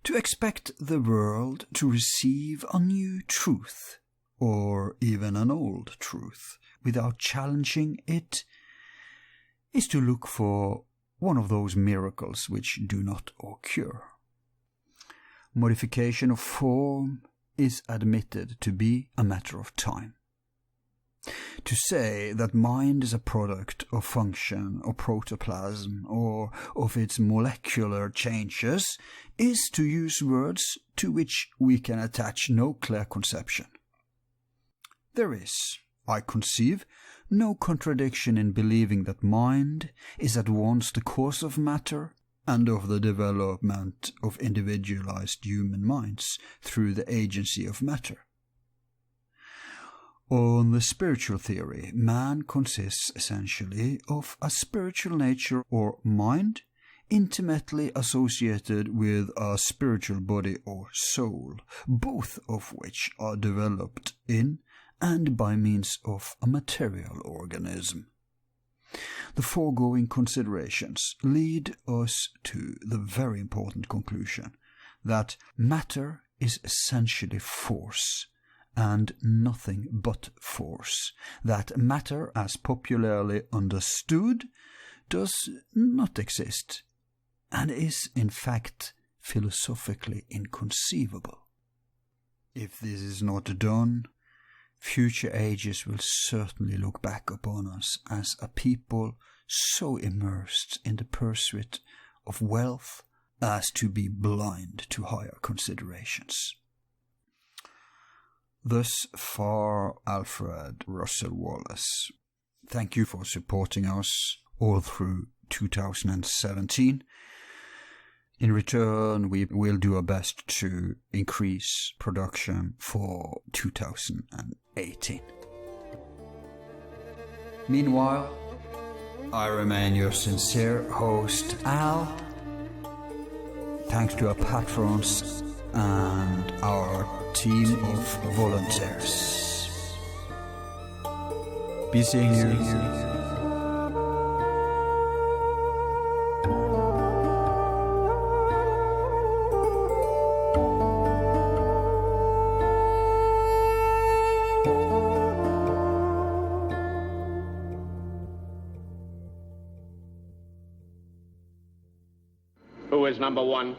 B: To expect the world to receive a new truth, or even an old truth, without challenging it, is to look for one of those miracles which do not occur. Modification of form is admitted to be a matter of time. To say that mind is a product of function or protoplasm or of its molecular changes is to use words to which we can attach no clear conception. There is, I conceive, no contradiction in believing that mind is at once the cause of matter and of the development of individualized human minds through the agency of matter. On the spiritual theory, man consists essentially of a spiritual nature or mind, intimately associated with a spiritual body or soul, both of which are developed in and by means of a material organism. The foregoing considerations lead us to the very important conclusion that matter is essentially force, and nothing but force, that matter as popularly understood does not exist, and is in fact philosophically inconceivable. If this is not done, future ages will certainly look back upon us as a people so immersed in the pursuit of wealth as to be blind to higher considerations. Thus far, Alfred Russel Wallace. Thank you for supporting us all through 2017. In return, we will do our best to increase production for 2018. Meanwhile, I remain your sincere host, Al. Thanks to our patrons and our team of volunteers. Be seeing you.
D: Who is number one?